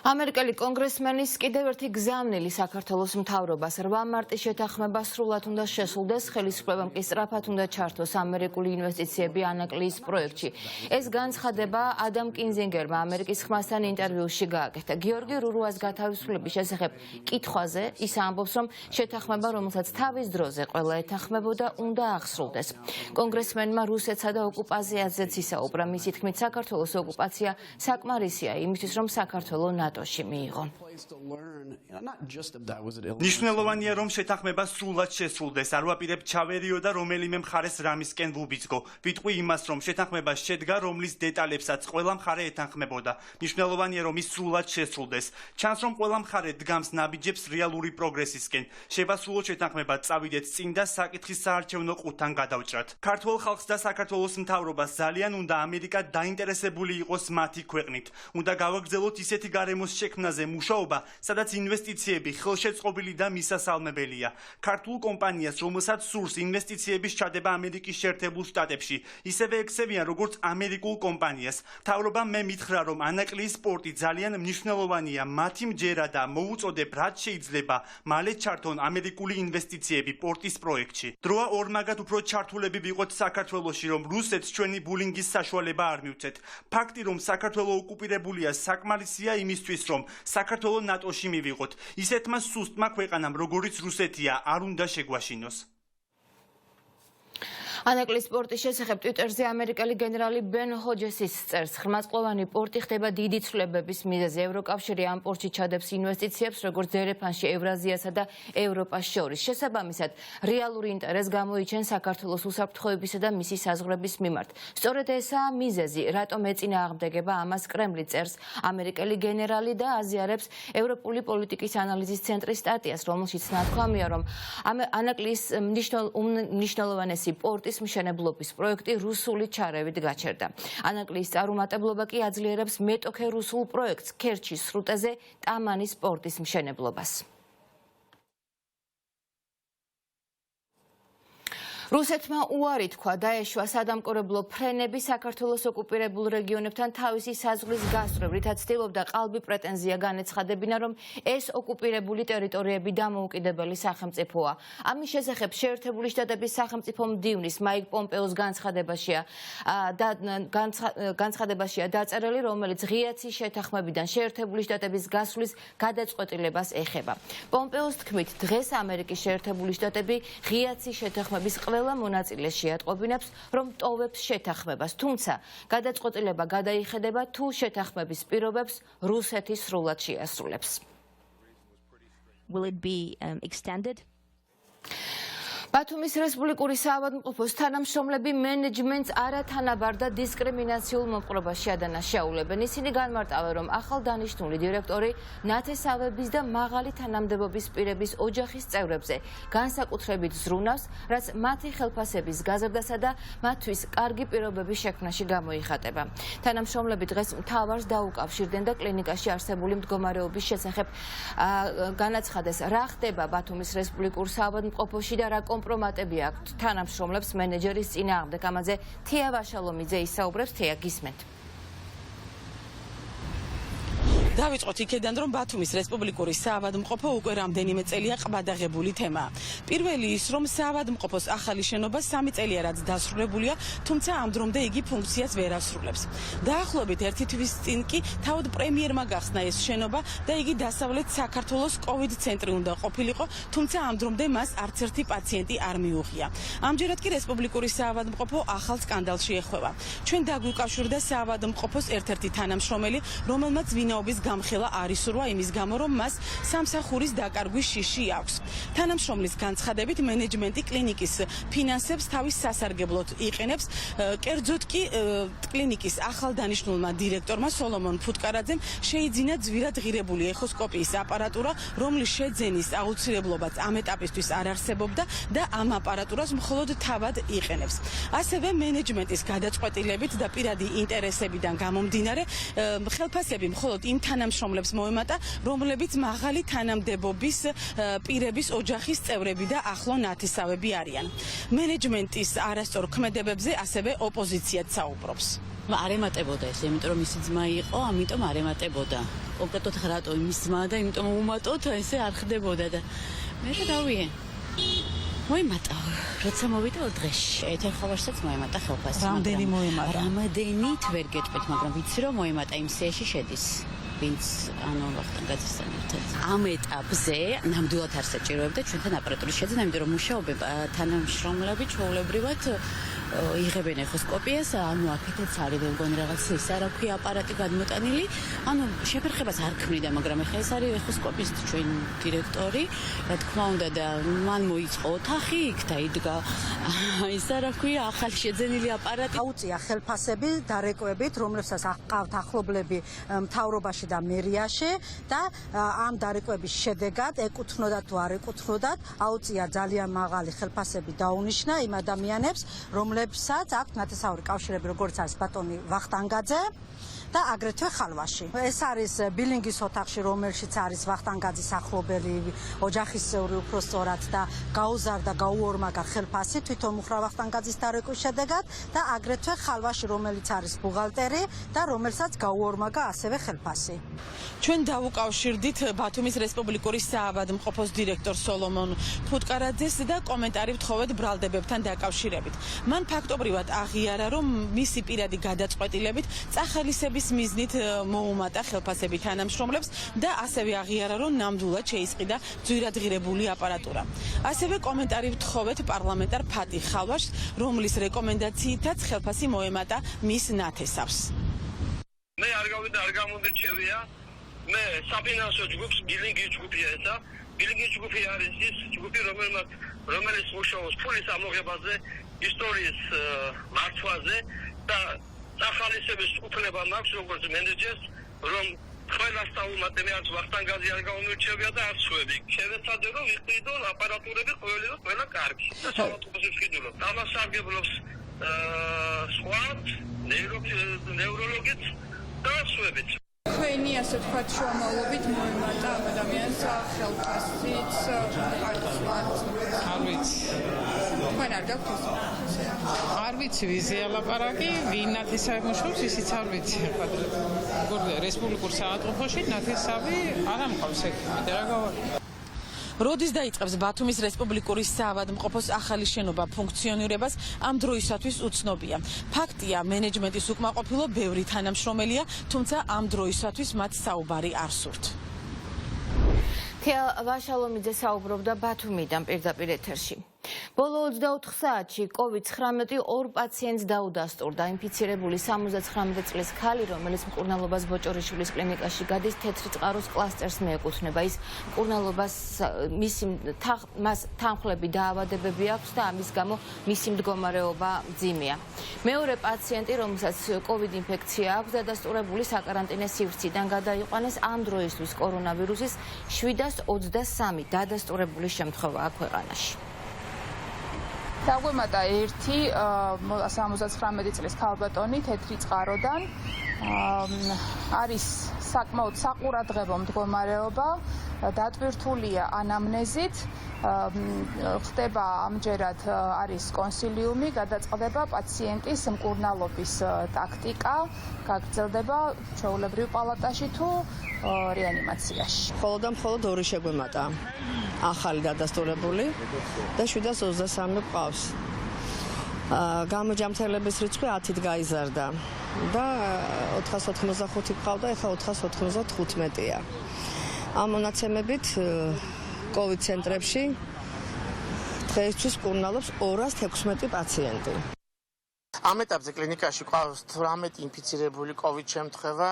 ამერიკელი კონგრესმენის კიდევ ერთი გზავნილი საქართველოს მთავრობას 8 მარტის შეთანხმება სრულად უნდა შესრულდეს, ხელისუფლებამ კი სწრაფად უნდა ჩართოს ამერიკული ინვესტიციები ანაკლიის პროექტში. ეს განცხადება ადამ კინზინგერმა ამერიკის ხმასთან ინტერვიუში გააკეთა. გიორგი რურუას გათავისუფლების შესახებ კითხვაზე ის ამბობს, რომ შეთანხმება, რომელსაც თავის დროზე ყველა ეთანხმებოდა, უნდა აღსრულდეს. კონგრესმენმა რუსეთსა და ოკუპაციაზეც ისაუბრა. მისი თქმით, საქართველოს ოკუპაცია საკმარისია იმისთვის, რომ საქართველო ნატოში მიიღო.
ნიშნულოვანია, რომ შეთანხმება სრულად შესრულდეს. არ ვაპირებ ჩავერიო და რომელიმე მხარეს რამისკენ ვუბიძგო. ვიტყვი იმას, რომ შეთანხმება შედგა, რომლის დეტალებსაც ყველა მხარე ეთანხმებოდა. ნიშნულოვანია, რომ ის სრულად შესრულდეს. ჩანს, რომ ყველა მხარე დგამს ნაბიჯებს რეალური პროგრესისკენ. შევასრულოთ შეთანხმება, წავიდეთ წინ და საკითხის საარჩევნო ყუთთან გადავჭრათ. ქართულ ხალხს და საქართველოს მთავრობას ძალიან უნდა ამერიკა დაინტერესებული იყოს მათი ქვეყნით. უნდა გავაგრძელოთ ისეთი გარემოს შექმნაზე მუშაობა, სადაც ინვესტიციები ხელშეწყობილი და მისასალმებელია. ქართულ კომპანიას, რომელსაც სურს ინვესტიციების ჩადება ამერიკის შეერთებულ შტატებში, ისევე ექცევიან როგორც ამერიკულ კომპანიას. მთავრობამ მე მითხრა, რომ ანაკლიის პორტი ძალიან მნიშვნელოვანია მათი მჯერა და მოუწოდებ, რაც შეიძლება მალე ჩართონ ამერიკული ინვესტიციები პორტის პროექტში. დროა ორმაგად უფრო ჩართულები ვიყოთ საქართველოში, რომ რუსეთს ჩვენი ბულინგის საშუალება არ მივცეთ. ფაქტი, რომ საქართველო ოკუპირებულია, საკმარისია იმისთვის, რომ საქართველო ნატოში მივიღოთ. ისეთმა სუსტმა ქვეყანამ, როგორიც რუსეთია, არ უნდა შეგვაშინოს.
ანაკლის პორტის შესახებ ტვიტერზე ამერიკელი გენერალი ბენ ჰოჯესის წერს, ხმასკლოვანი პორტი ხდება დიდი ცვლილებების მიზეზი. ევროკავშირი ამ პორტში ჩადებს ინვესტიციებს, როგორც ერეფანში ევრაზიასა და ევროპას შორის. შესაბამისად, რეალური ინტერესს გამოიჩენს საქართველოს უსაფრთხოებისა და მისი საზღვრების მიმართ. სწორედ ესაა მიზეზი, რატომ ეწინააღმდეგება ამას კრემლი, წერს ამერიკელი გენერალი და აზიარებს ევროპული პოლიტიკის ანალიზის ცენტრის სტატიას, რომელშიც ნათქვამია, რომ ანაკლის მნიშვნელოვანესი პორტის მშენებლობის პროექტი რუსული ჩარევით გაჩერდა. ანაკლის წარუმატებლობა კი აძლიერებს მეტოქე რუსულ პროექტს ქერჩის სრუტეზე ტამანის პორტის მშენებლობას. რუსეთმა უარი თქვა დაეშვა სადამკვირვებლო ფრენები საქართველოს ოკუპირებულ რეგიონებთან თავისი საზღვრის გასწვრივ, რითაც ცდილობდა ყალბი პრეტენზია განეცხადებინა, რომ ეს ოკუპირებული ტერიტორიები დამოუკიდებელი სახელმწიფოა. ამის შესახებ შეერთებული შტატების სახელმწიფო მდივნის მაიკ პომპეოს განცხადებაშია დაწერილი, რომელიც ღიაცი შეთანხმებიდან შეერთებული შტატების გასვლის გადაწყვეტილებას ეხება. პომპეოს თქმით, დღეს ამერიკის შეერთებული შტატები ღიაცი შეთანხმების ყველა მონაწილეს შეატყობინებს, რომ ტოვებს შეთანხმებას, თუმცა გადაწყვეტილება გადაიხედება თუ შეთანხმების პირობებს რუსეთი სრულად შეასრულებს.
Will it be extended?
ბათუმის რესპუბლიკური საავადმყოფოს თანამშრომლები მენეჯმენტს არათანაბარ და დისკრიმინაციულ მომხრობაში ადანაშაულებენ. ისინი განმარტავენ, რომ ახალდანიშნული დირექტორი ნათესავების და მაღალი თანამდებობის პირების ოჯახის წევრებზე განსაკუთრებით ზრუნავს, რაც მათი ხელფასების გაზრდასა და მათთვის კარგი პირობების შექმნაში გამოიხატება. თანამშრომლები დღეს მთავარს დაუკავშირდნენ და კლინიკაში არსებული მდგომარეობის შესახებ განაცხადეს, რა ხდება ბათუმის რესპუბლიკურ საავადმყოფოში და რა კომპრომატები აქვთ თანამშრომლებს მენეჯერის წინააღმდეგ. ამაზე თეა ვაშალომიძე ისაუბრებს. თეა, გისმენთ.
დავიწყოთ იქედან, რომ ბათუმის რესპუბლიკური საავადმყოფო უკვე რამდენიმე წელია ყბადაღებული თემაა. პირველი ის, რომ საავადმყოფოს ახალი შენობა 3 წელია რაც დასრულებულია, თუმცა ამ დრომდე იგი ფუნქციას ვერ ასრულებს. დაახლოებით 1 თვის წინ კი თავად პრემიერმა გახსნა ეს შენობა და იგი დასავლეთ საქართველოს COVID ცენტრი უნდა ყოფილიყო, თუმცა ამ დრომდე მას არც ერთი პაციენტი არ მიუღია. ამჯერად კი რესპუბლიკური საავადმყოფო ახალ სკანდალში ეხვევა. ჩვენ დაგვიკავშირდა საავადმყოფოს ერთ-ერთი თანამშრომელი, რომელმაც ვინაობის გამხელა არ ისურვა იმის გამო, რომ მას სამსახურის დაკარგვის შიში აქვს. თანამშრომლის განცხადებით, მენეჯმენტი კლინიკის ფინანსებს თავის სასარგებლოდ იყენებს. კერძოდ კი კლინიკის ახალდანიშნულმა დირექტორმა სოლომონ ფუტკარაძემ შეიძინა ძვირად ღირებული ეხოსკოპიის აპარატურა, რომლის შეძენის აუცილებლობაც ამ ეტაპისთვის არ არსებობდა და ამ აპარატურას მხოლოდ თავად იყენებს. ასევე მენეჯმენტის გადაწყვეტილებით და პირადი ინტერესებიდან გამომდინარე, ხელფასები მხოლოდ იმ თანამშრომლებს მოემატა, რომლებიც მაღალი თანამდებობის პირების ოჯახის წევრები და ახლო ნათესავები არიან. მენეჯმენტის არასწორ ქმედებებზე ასევე ოპოზიციაც საუბრობს.
არ ემატებოდა ეს, იმიტომ რომ მისი ძმა იყო, ამიტომ არ ემატებოდა. კონკრეტულად რატო იმის ძმა და იმიტომ უმატოთ, ესე არ ხდებოდა და მე დავიე. მოიმატა, როცა მოვიდა დღეში. ეთერხოვარსაც მოემატა ხელფასი.
რამდენი მოემატა?
რამდენით ვერ გეტყვით, მაგრამ ვიცი რომ მოემატა იმ სიაში შედის. ვინც ანუ ვახტანგ გაძისთან. ამ ეტაპზე ნამდვილად არ საჭიროებდა ჩვენთან აპარატურის შეძენა, იმიტომ რომ მუშაობენ თანამშრომლები ჩვეულებრივად იღებენ ეხოსკოპიას, ანუ აქეთაც არის მეგონი რაღაც ის არა ქვია აპარატი გადმოტანილი, ანუ შეფერხებას არ ქმნიდა, მაგრამ ეხლა ეს არის ეხოსკოპის ჩვენ დირექტორი, რა თქმა უნდა და მან მოიწყო ოთახი, იქ დაიდგა ის არა ქვია ახალი შეძენილი აპარატი.
აუწია ხელფასები დარეკვებით, რომლებსაც აყავთ ახლობლები მთავრობაში და მერიაში და ამ დარეკვების შედეგად ეკუთვნოდათ თუ არ ეკუთვნოდათ, აუწია ძალიან მაღალი ხელფასები დაუნიშნა იმ ადამიანებს, რომლებსაც აქვთ ნათესაური კავშირები, როგორც არის ბატონი ვახტანგაძე და აგრეთვე ხალვაში. ეს არის ბილინგის ოთახში, რომელშიც არის ვახტანგაძის ახლობელი, ოჯახისწევრი უпростоრად და გაუზარდა, გაუორმაგა ხელფასი თვითონ მუხრა ვახტანგაძის დარეკვის შედეგად და აგრეთვე ხალვაში, რომელიც არის ბუღალტერი და რომელსაც გაუორმაგა ასევე ხელფასი.
ჩვენ დავუკავშირდით ბათუმის რესპუბლიკური საავადმყოფოს დირექტორ სოლომონ ფუტკარაძეს და კომენტარი ვთხოვეთ ბრალდებებთან დაკავშირებით. მან ფაქტობრივად აღიარა, რომ მისი პირადი გადაწყვეტილებით წახალისების მიზნით მოუმატა ხელფასები თანამშრომლებს და ასევე აღიარა, რომ ნამდვილად შეისყიდა ძვირადღირებული აპარატურა. ასევე კომენტარი ვთხოვეთ პარლამენტარ ფატი ხალვაშს, რომლის რეკომენდაციითაც ხელფასი მოემატა მის ნათესავს.
მე არ გავიდა, არ გამომირჩევია. მე საფინანსო ჯგუფს ბილინგის ჯგუფია ესა. ბილინგის ჯგუფი არის ის ჯგუფი, რომელიც მუშაობს ფულის ამოღებაზე, ისტორიის მართვაზე და სახალისების უფლება მაქვს როგორც მენეჯერს, რომ ყველას დაუმატე, მე არც ვახტანგაძე არ გამომირჩევია და არც შვედი. შევეცადე რომ ვიყიდო აპარატურები ყველა კარგი. და საავადმყოფოში ვყიდულობ. დამასარგებლობს სხვა ნევროლოგიც და შვედიც.
თქვენი ასე ვთქვათ შუამავლობით მოემატა ამ ადამიანს ხელფასიც
არ ვიცი.
თქვენ არ გაქვთ ეს?
არ ვიცი ვიზე ალაპარაკი, ვინ ნათესავი მუშაობს, ისიც არ ვიცი. როგორ რესპუბლიკურ საავადმყოფოში ნათესავი არ ამყავს ეგ, მე რა გავაკეთე.
როდის დაიწყებს ბათუმის რესპუბლიკური საავადმყოფოს ახალი შენობა ფუნქციონირებას ამ დროისათვის უცნობია. ფაქტია, მენეჯმენტის უკმაყოფილო ბევრი თანამშრომელია, თუმცა ამ დროისათვის მათ საუბარი არ სურთ.
თეა ვაშალომიძე საუბრობდა ბათუმიდან პირდაპირ ეთერში. ბოლო 24 საათში COVID-19 ორ პაციენტს დაუდასტურდა. ინფიცირებული 79 წლის ქალი, რომელიც მკურნალობას ბოჭორიშვილის კლინიკაში გადის, თეთრი წყაროს კლასტერს მიეკუთვნება. ის მკურნალობას მას თანხლები დაავადებები აქვს და ამის გამო მისი მდგომარეობა მძიმეა. მეორე პაციენტი, რომელსაც COVID ინფექცია აქვს, დადასტურებული საკარანტინე სივრციდან გადაიყვანეს. ამ დროისთვის კორონავირუსის 723 დადასტურებული შემთხვევაა ქვეყანაში.
დაგვემატა ერთი 79 წლის ქალბატონი თეთრი წყაროდან. არის საკმაოდ საყურადღებო მდგომარეობა, დატვირთულია ანამნეზით, ხდება ამჯერად არის კონსილიუმი, გადაწყდება პაციენტის მკურნალობის ტაქტიკა, გაგრძელდება ჩვეულებრივ პალატაში თუ რეანიმაციაში.
მხოლოდ და მხოლოდ ორი შეგვემატა. ახალი დადასტურებული და 723 ყავს. გამოჯამთრელების რიცხვი 10-ით გაიზარდა და 485 ყავდა, ეხლა 495-ია. ამ მონაცემებით COVID ცენტრებში დღეისთვის მკურნალობს 216 პაციენტი.
ამ ეტაპზე კლინიკაში ყავს 18 ინფიცირებული COVID შემთხვევა.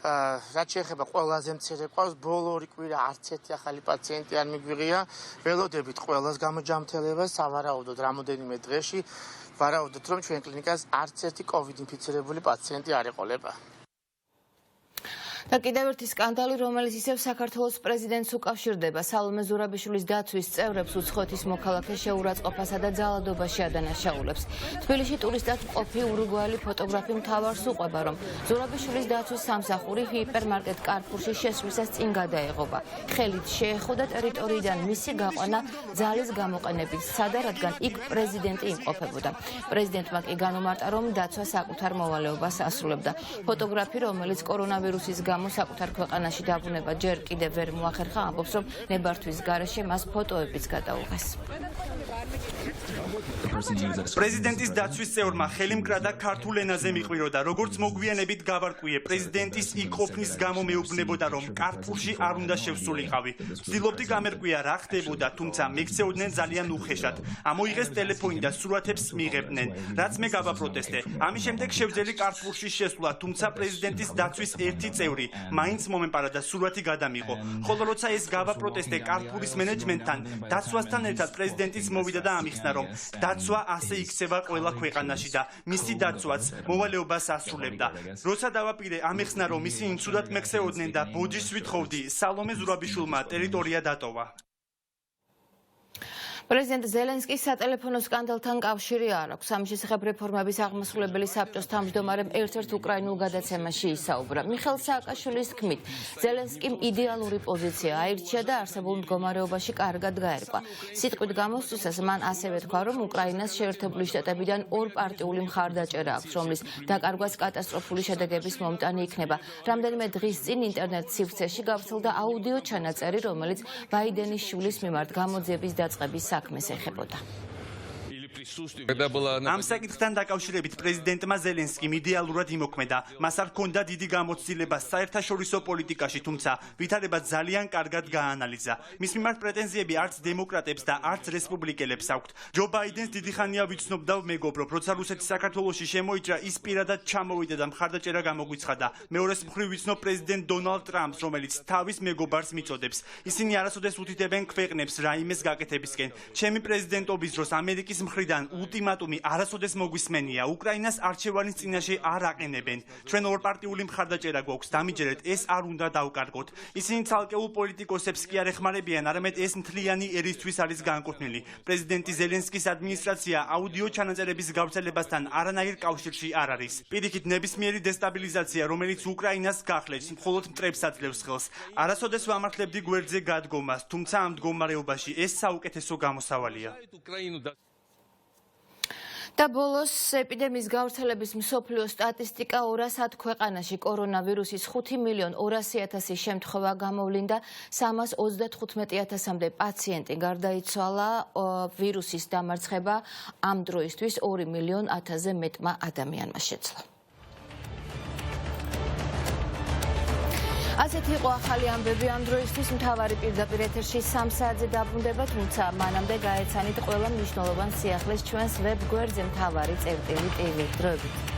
რაც შეეხება ყველაზე მცირე ყავს, ბოლო ორი კვირა არც ერთი ახალი პაციენტი არ მიგვიღია. ველოდებით ყველას გამოჯამთრელებას, სავარაუდოდ რამოდენიმე დღეში ვარაუდობთ, რომ ჩვენ კლინიკას არც ერთი COVID ინფიცირებული პაციენტი არ ეყოლება.
და კიდევ ერთი სკანდალი, რომელიც ისევ საქართველოს პრეზიდენტს უკავშირდება, სალომე ზურაბიშვილის დაცვის წევრებს უცხოეთის მოქალაქე შეურაცხყოფასა და ძალადობაში ადანაშაულებს. თბილისში ტურისტად მყოფი ურუგვაელი ფოტოგრაფი მთავარს უყვება, რომ ზურაბიშვილის დაცვის სამსახური ჰიპერმარკეტ კარფურში შესვლისას წინ გადაეღობა. ხელით შეეხოდა ტერიტორიიდან მისი გაყვანა ძალის გამოყენებით, სადა რადგან იქ პრეზიდენტი იმყოფებოდა. პრეზიდენტმა კი განუმარტა, რომ დაცვა საკუთარ მოვალეობას ასრულებდა. ფოტოგრაფი, რომელიც კორონავირუსის გამო საკუთარ ქვეყანაში დაბრუნება ჯერ კიდევ ვერ მოახერხა, ამბობს, რომ ნებართვის გარეშე მას ფოტოებიც გადაუღეს.
პრეზიდენტის დაცვის წევრმა ხელი მკრადა ქართულ ენაზე მიყვიროდა, როგორც მოგვიანებით გავარკვიე, პრეზიდენტის იქ ყოფნის გამო მეუბნებოდა, რომ კარპურში არ უნდა შევსულიყავი. ვცდილობდი გამერკვია რა ხდებოდა, თუმცა მიქცეოდნენ ძალიან უხეშად. ამოიღეს ტელეფონი და სურათებს მიღებდნენ, რაც მე გავაპროტესტე. ამის შემდეგ შევძელი კარპურში შესვლა, თუმცა პრეზიდენტის დაცვის ერთი წევრი მაინც მომეპარა და სურათი გადამიღო. ხოლო როცა ეს გავაპროტესტე კარპურის მენეჯმენტთან, დაცვასთან ერთად პრეზიდენტიც მოვიდა და ამიხსნა, რომ დაცვა ასე იქცევა ყველა ქვეყანაში და მისი დაცვაც მოვალეობას ასრულებდა. როცა დავაპირე, ამიხსნა, რომ ისინი ცუდად მექცეოდნენ და ბოჯის ვითხოვდი, სალომე ზურაბიშვილმა ტერიტორია დატოვა.
პრეზიდენტ ზელენსკის სატელეფონო სკანდალთან კავშირი არ აქვს. ამ შესახებ რეფორმების აღმასრულებელი საბჭოს თავმჯდომარემ ერთ-ერთ უკრაინულ გადაცემაში ისაუბრა. მიხეილ სააკაშვილის თქმით, ზელენსკიმ იდეალური პოზიცია აირჩია და არსებულ მდგომარეობაში კარგად გაერკვა. სიტყვით გამოსვლისას მან ასევე თქვა, რომ უკრაინას შეერთებული შტატებიდან ორპარტიული მხარდაჭერა აქვს, რომლის დაკარგვაც კატასტროფული შედეგების მომტანი იქნება. რამდენიმე დღის წინ ინტერნეტ სივრცეში გავრცელდა აუდიო ჩანაწერი, რომელიც ბაიდენის შვილის მიმართ გამოძიების დაწყების საქმეს ეხებოდა.
ამ საკითხთან დაკავშირებით პრეზიდენტმა ზელენსკიმ იდეალურად იმოქმედა. მას არ ჰქონდა დიდი გამოცდილება საერთაშორისო პოლიტიკაში, თუმცა ვითარება ძალიან კარგად გააანალიზა. მის მიმართ პრეტენზიები არც დემოკრატებს და არც რესპუბლიკელებს აქვთ. ჯო ბაიდენს დიდი ხანია ვიცნობ და მეგობრობ, როცა რუსეთი საქართველოში შემოიჭრა, ის პირადად ჩამოვიდა და მხარდაჭერა გამოგვიცხადა. მეორეს მხრივ ვიცნობ პრეზიდენტ დონალდ ტრამპს, რომელიც თავის მეგობარს მიწოდებს. ისინი არასოდეს უთითებენ ქვეყნებს რაიმეს გაკეთებისკენ. ჩემი პრეზიდენტობის დროს ამერიკის მხრიდან ულტიმატუმი არასოდეს მოგვისმენია. უკრაინას არჩევანის წინაშე არ აყენებენ. ჩვენ ორპარტიული მხარდაჭერა გვაქვს, დამიჯერეთ, ეს არ უნდა დავკარგოთ. ისინი ცალკეულ პოლიტიკოსებს კი არ ეხმარებიან, არამედ ეს მთლიანი ერისთვის არის განკუთვნილი. პრეზიდენტი ზელენსკის ადმინისტრაცია აუდიო ჩანაწერების გავრცელებასთან არანაირ კავშირში არ არის. პირიქით, ნებისმიერი დესტაბილიზაცია, რომელიც უკრაინას გახლებს, მხოლოდ მტრებს აძლევს ხელს. არასოდეს ვამართლებდი გვერდზე გადგომას, თუმცა ამ მდგომარეობაში ეს საუკეთესო გამოსავალია.
და ბოლოს ეპიდემიის გავრცელების მსოფლიო სტატისტიკა 210 ქვეყანაში კორონავირუსის 5.200.000 შემთხვევა გამოვლინდა, 335.000-მდე პაციენტი გარდაიცვალა. ვირუსის დამარცხება ამ დროისთვის 2.100.000-ზე მეტმა ადამიანმა შეძლო. ასეთი იყო ახალი ამბები ამ დროისთვის. მთავარი პირდაპირ ეთერში 3 საათზე დაბრუნდება, თუმცა მანამდე გაეცანით ყველა მნიშვნელოვან სიახლეს ჩვენს ვებ გვერდზე mtavari.tv. დროებით.